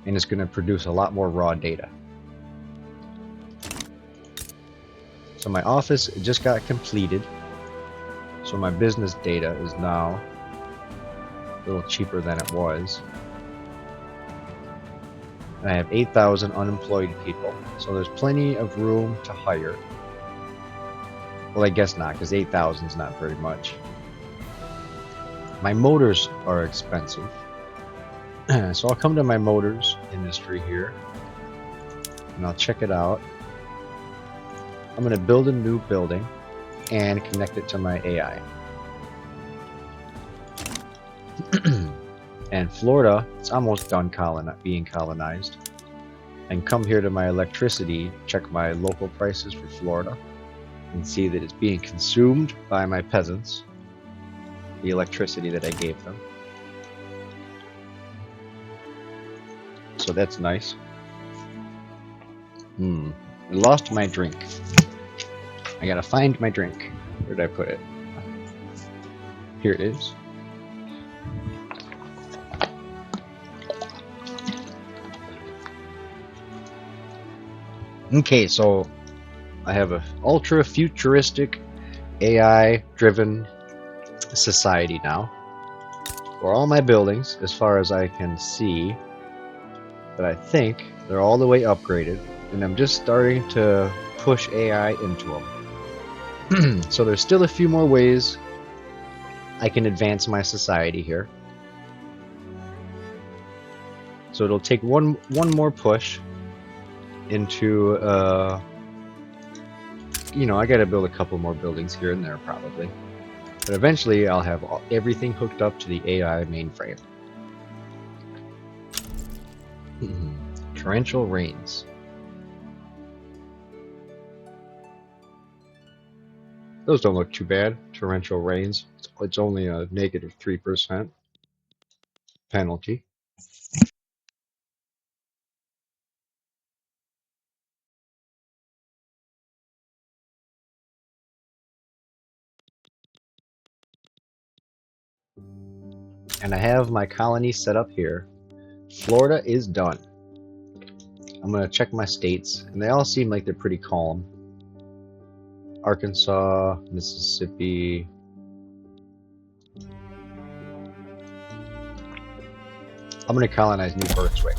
And it's going to produce a lot more raw data. So my office just got completed. So my business data is now a little cheaper than it was. And I have 8,000 unemployed people. So there's plenty of room to hire. Well, I guess not, because 8,000 is not very much. My motors are expensive. So I'll come to my motors industry here, and I'll check it out. I'm going to build a new building and connect it to my AI. And Florida, it's almost done being colonized. And come here to my electricity, check my local prices for Florida, and see that it's being consumed by my peasants, the electricity that I gave them. So that's nice. I lost my drink. I gotta find my drink. Where did I put it? Here it is. Okay, so I have a ultra futuristic AI driven society now, where all my buildings, as far as I can see, that I think they're all the way upgraded, and I'm just starting to push AI into them. So there's still a few more ways I can advance my society here. So it'll take one more push into you know, I gotta build a couple more buildings here and there probably, but eventually I'll have everything hooked up to the AI mainframe. Torrential rains. Those don't look too bad. Torrential rains. It's only a negative 3% penalty. And I have my colony set up here. Florida is done. I'm gonna check my states, and they all seem like they're pretty calm. Arkansas, Mississippi. I'm gonna colonize New Brunswick.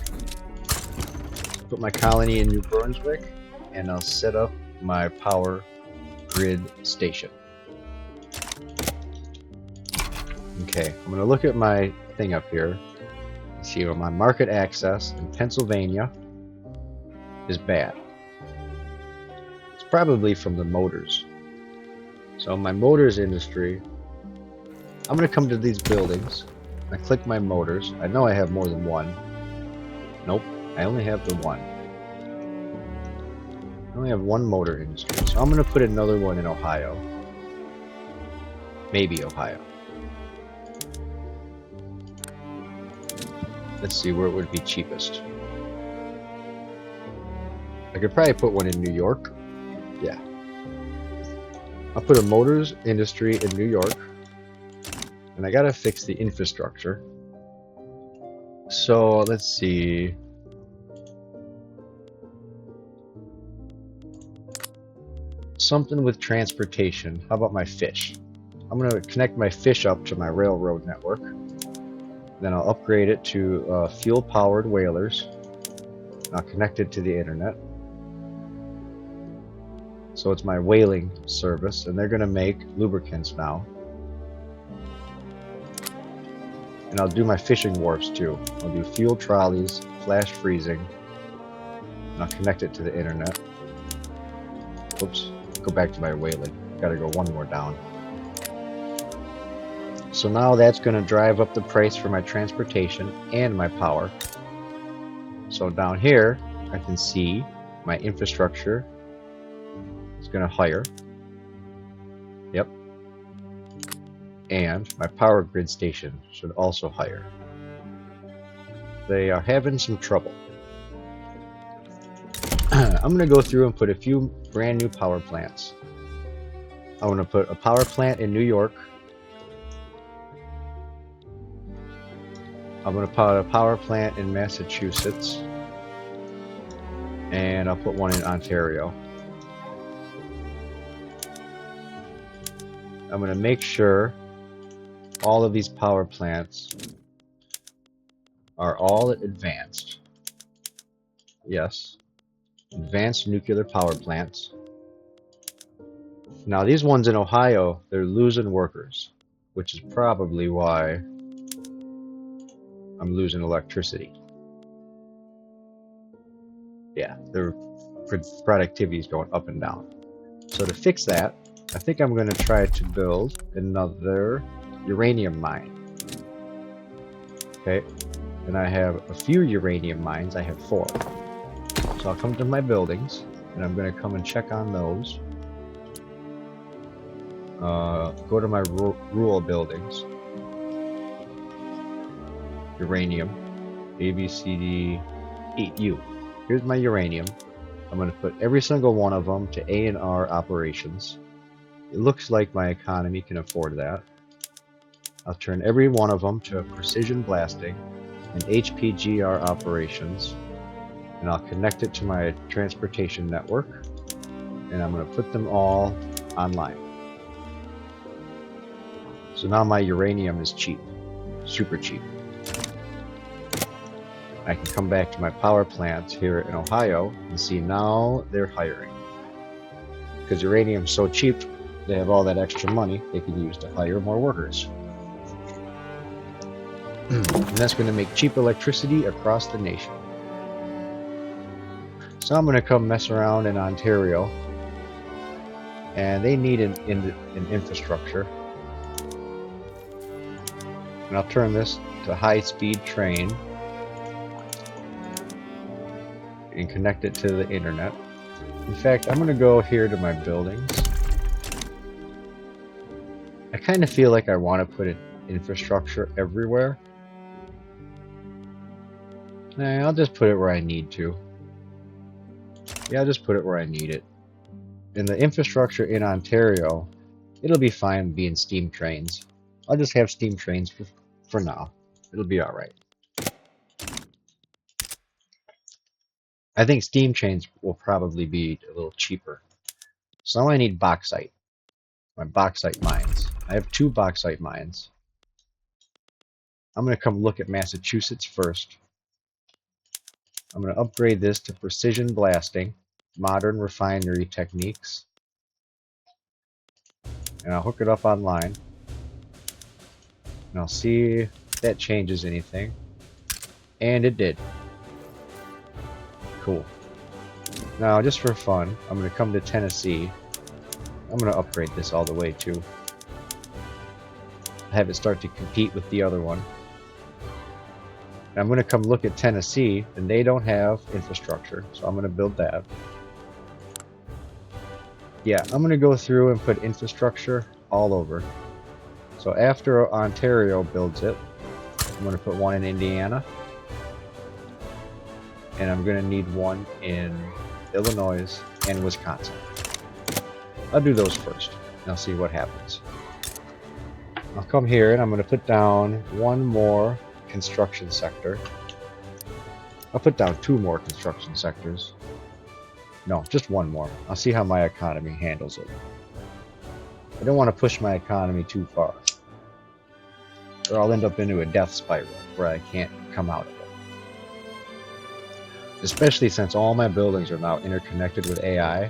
Put my colony in New Brunswick, and I'll set up my power grid station. Okay, I'm gonna look at my thing up here. See, my market access in Pennsylvania is bad. It's probably from the motors. So my motors industry, I'm gonna come to these buildings. I click my motors. I know I have more than one. Nope, I only have the one. I only have one motor industry, so I'm gonna put another one in Ohio. Maybe Ohio. Let's see where it would be cheapest. I could probably put one in New York. Yeah. I'll put a motors industry in New York. And I gotta fix the infrastructure. So let's see. Something with transportation. How about my fish? I'm gonna connect my fish up to my railroad network. Then I'll upgrade it to fuel-powered whalers. I'll connect it to the internet. So it's my whaling service, and they're gonna make lubricants now. And I'll do my fishing wharfs too. I'll do fuel trolleys, flash freezing, and I'll connect it to the internet. Oops, go back to my whaling. Gotta go one more down. So now that's gonna drive up the price for my transportation and my power. So down here, I can see my infrastructure is gonna hire. Yep. And my power grid station should also hire. They are having some trouble. I'm gonna go through and put a few brand new power plants. I'm gonna put a power plant in New York. I'm gonna put a power plant in Massachusetts. And I'll put one in Ontario. I'm gonna make sure all of these power plants are all advanced. Yes. Advanced nuclear power plants. Now these ones in Ohio, they're losing workers, which is probably why I'm losing electricity. Yeah, their productivity is going up and down. So to fix that, I think I'm going to try to build another uranium mine. Okay, and I have a few uranium mines. I have 4. So I'll come to my buildings, and I'm going to come and check on those. Go to my rural buildings. Uranium, ABCD8U. Here's my uranium. I'm going to put every single one of them to A&R operations. It looks like my economy can afford that. I'll turn every one of them to precision blasting and HPGR operations, and I'll connect it to my transportation network, and I'm going to put them all online. So now my uranium is cheap, super cheap. I can come back to my power plant here in Ohio and see now they're hiring. Because uranium's so cheap, they have all that extra money they can use to hire more workers. And that's going to make cheap electricity across the nation. So I'm going to come mess around in Ontario, and they need an infrastructure. And I'll turn this to high-speed train and connect it to the internet. In fact, I'm going to go here to my buildings. I kind of feel like I want to put an infrastructure everywhere. I'll just put it where I need to. Yeah, I'll just put it where I need it. And the infrastructure in Ontario, it'll be fine being steam trains. I'll just have steam trains for now. It'll be alright. I think steam trains will probably be a little cheaper. So now I need bauxite. My bauxite mines. I have 2 bauxite mines. I'm going to come look at Massachusetts first. I'm going to upgrade this to precision blasting, modern refinery techniques. And I'll hook it up online. And I'll see if that changes anything. And it did. Cool. Now, just for fun, I'm going to come to Tennessee. I'm going to upgrade this all the way too. Have it start to compete with the other one. And I'm going to come look at Tennessee, and they don't have infrastructure, so I'm going to build that. Yeah, I'm going to go through and put infrastructure all over. So after Ontario builds it, I'm going to put one in Indiana. And I'm going to need one in Illinois and Wisconsin. I'll do those first, and I'll see what happens. I'll come here, and I'm going to put down one more construction sector. I'll put down 2 more construction sectors. No, just one more. I'll see how my economy handles it. I don't want to push my economy too far, or I'll end up into a death spiral where I can't come out of it. Especially since all my buildings are now interconnected with AI.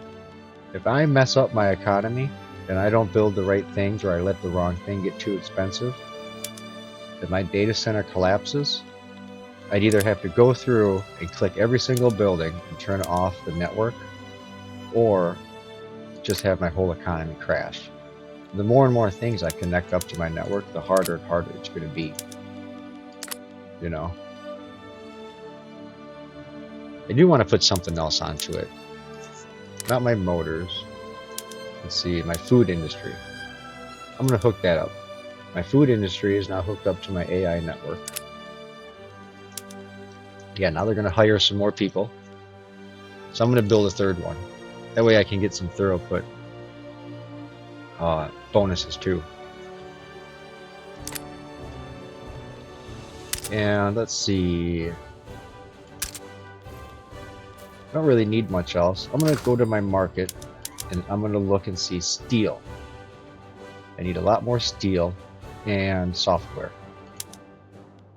If I mess up my economy and I don't build the right things, or I let the wrong thing get too expensive, if my data center collapses, I'd either have to go through and click every single building and turn off the network, or just have my whole economy crash. The more and more things I connect up to my network, the harder and harder it's going to be. You know? I do want to put something else onto it. Not my motors. Let's see, my food industry. I'm going to hook that up. My food industry is now hooked up to my AI network. Yeah, now they're going to hire some more people. So I'm going to build a 3rd one. That way I can get some throughput bonuses too. And let's see. I don't really need much else. I'm going to go to my market, and I'm going to look and see steel. I need a lot more steel and software.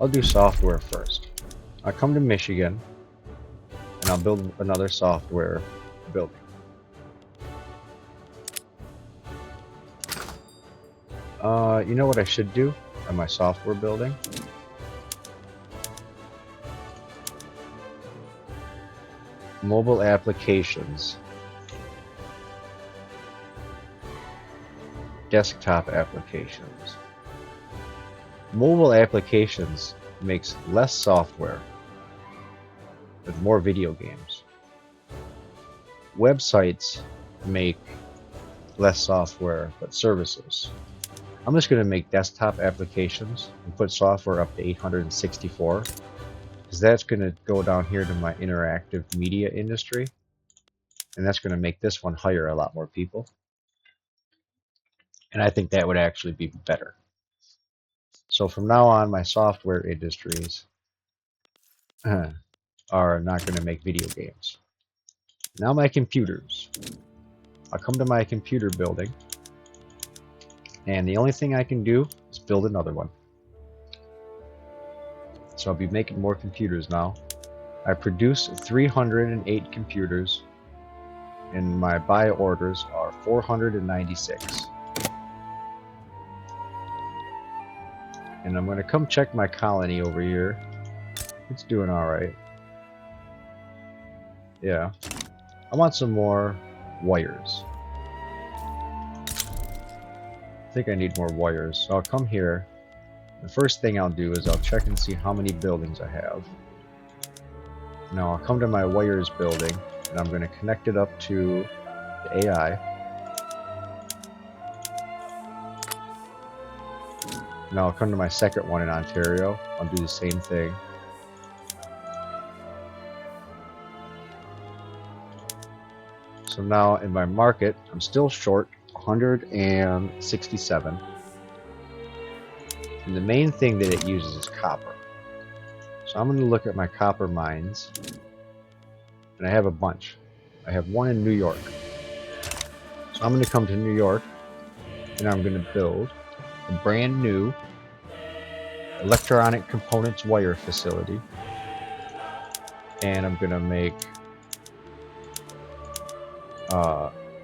I'll do software first. I'll come to Michigan, and I'll build another software building. You know what I should do on my software building? Mobile applications. Desktop applications. Mobile applications makes less software but more video games. Websites make less software but services. I'm just going to make desktop applications and put software up to 864 because that's going to go down here to my interactive media industry, and that's going to make this one hire a lot more people. And I think that would actually be better. So from now on, my software industries are not going to make video games. Now my computers. I'll come to my computer building, and the only thing I can do is build another one. So I'll be making more computers now. I produce 308 computers, and my buy orders are 496. And I'm going to come check my colony over here. It's doing alright. Yeah. I want some more wires. I think I need more wires. So I'll come here. The first thing I'll do is I'll check and see how many buildings I have. Now I'll come to my wires building, and I'm going to connect it up to the AI. Now I'll come to my second one in Ontario. I'll do the same thing. So now in my market, I'm still short 167. And the main thing that it uses is copper. So I'm going to look at my copper mines, and I have a bunch. I have one in New York. So I'm going to come to New York, and I'm going to build a brand new electronic components wire facility. And I'm going to make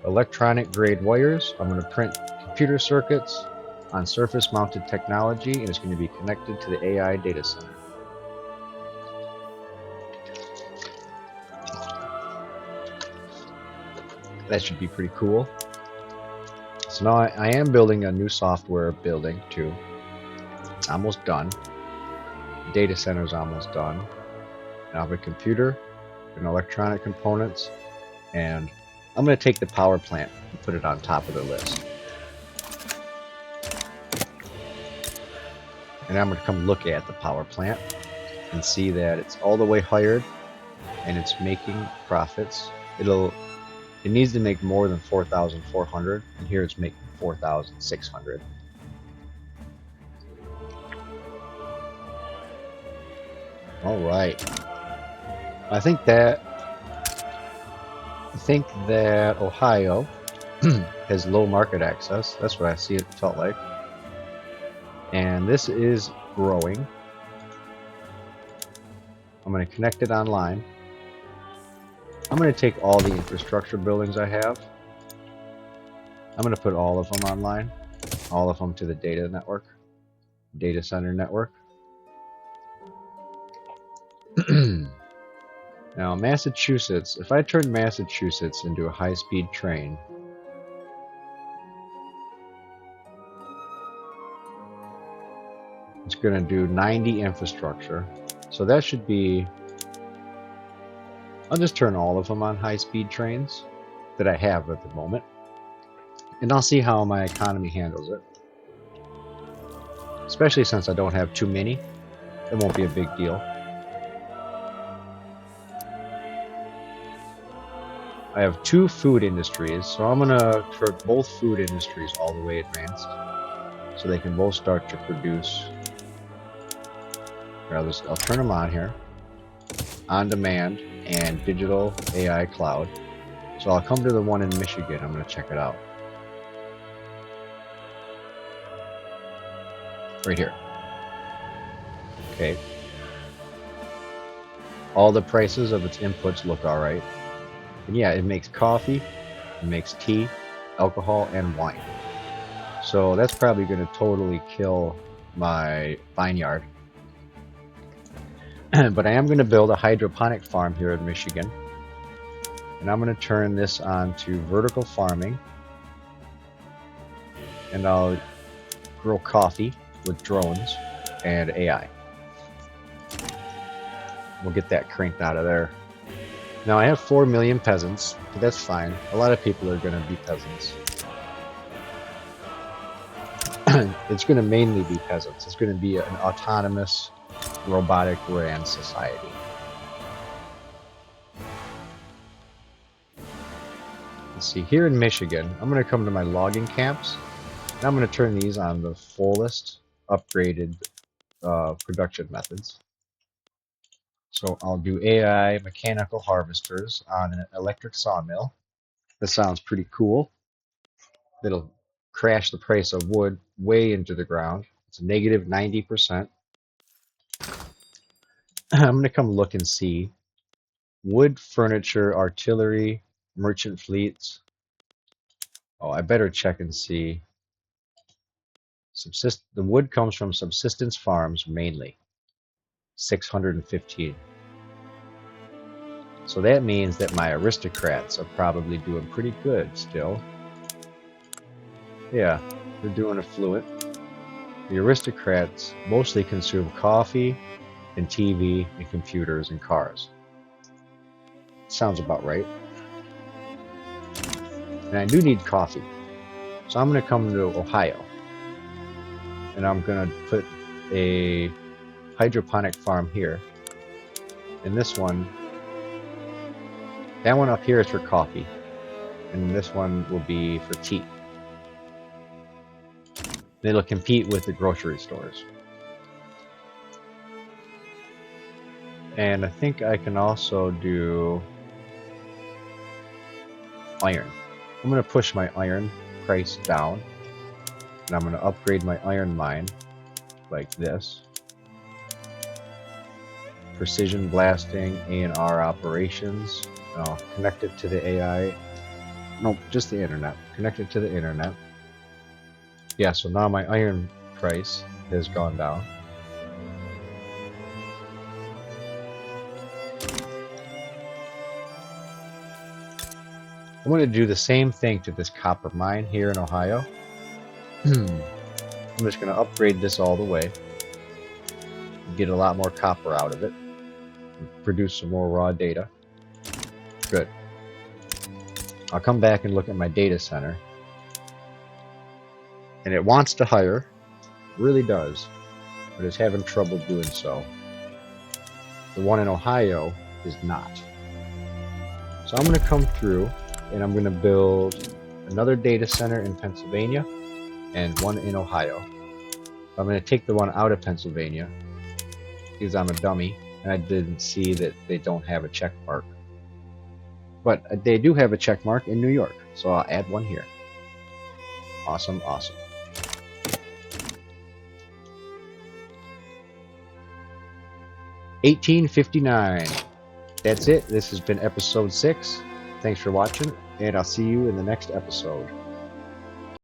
electronic grade wires. I'm going to print computer circuits on surface mounted technology, and it's going to be connected to the AI data center. That should be pretty cool. So now I am building a new software building too. It's almost done. The data center is almost done. And I have a computer and electronic components, and I'm going to take the power plant and put it on top of the list. And I'm going to come look at the power plant and see that it's all the way hired and it's making profits. It needs to make more than 4,400, and here it's making 4,600. All right. I think that Ohio has low market access. That's what I see it felt like. And this is growing. I'm going to connect it online. I'm going to take all the infrastructure buildings I have. I'm going to put all of them online. All of them to the data center network. Now, Massachusetts, if I turn Massachusetts into a high-speed train, it's going to do 90 infrastructure. So that should be... I'll just turn all of them on high-speed trains that I have at the moment, and I'll see how my economy handles it. Especially since I don't have too many, it won't be a big deal. I have 2 food industries, so I'm gonna turn both food industries all the way advanced, so they can both start to produce. I'll turn them on here. On demand and digital AI cloud. So I'll come to the one in Michigan. I'm going to check it out. Right here. Okay. All the prices of its inputs look alright. And yeah, it makes coffee, it makes tea, alcohol, and wine. So that's probably going to totally kill my vineyard. But I am going to build a hydroponic farm here in Michigan. And I'm going to turn this on to vertical farming. And I'll grow coffee with drones and AI. We'll get that cranked out of there. Now I have 4 million peasants, but that's fine. A lot of people are going to be peasants. It's going to mainly be peasants. It's going to be an autonomous, robotic ran society. Let's see, here in Michigan, I'm going to come to my logging camps, and I'm going to turn these on the fullest upgraded production methods. So I'll do AI mechanical harvesters on an electric sawmill. That sounds pretty cool. It'll crash the price of wood way into the ground. It's negative 90%. I'm going to come look and see. Wood, furniture, artillery, merchant fleets. Oh, I better check and see. The wood comes from subsistence farms mainly. 615. So that means that my aristocrats are probably doing pretty good still. Yeah, they're doing affluent. The aristocrats mostly consume coffee and TV and computers and cars. Sounds about right. And I do need coffee. So I'm going to come to Ohio. And I'm going to put a hydroponic farm here. And this one, that one up here is for coffee. And this one will be for tea. It'll compete with the grocery stores. And I think I can also do iron. I'm going to push my iron price down. And I'm going to upgrade my iron mine like this. Precision blasting, A&R operations. I'll connect it to the AI. No, just the internet. Connect it to the internet. Yeah, so now my iron price has gone down. I'm going to do the same thing to this copper mine here in Ohio. I'm just going to upgrade this all the way. Get a lot more copper out of it. Produce some more raw data. Good. I'll come back and look at my data center. And it wants to hire. Really does. But is having trouble doing so. The one in Ohio is not. So I'm going to come through and I'm going to build another data center in Pennsylvania and one in Ohio. I'm going to take the one out of Pennsylvania because I'm a dummy and I didn't see that they don't have a check mark. But they do have a check mark in New York, so I'll add one here. Awesome, awesome. $18.59. That's it. This has been episode 6. Thanks for watching, and I'll see you in the next episode.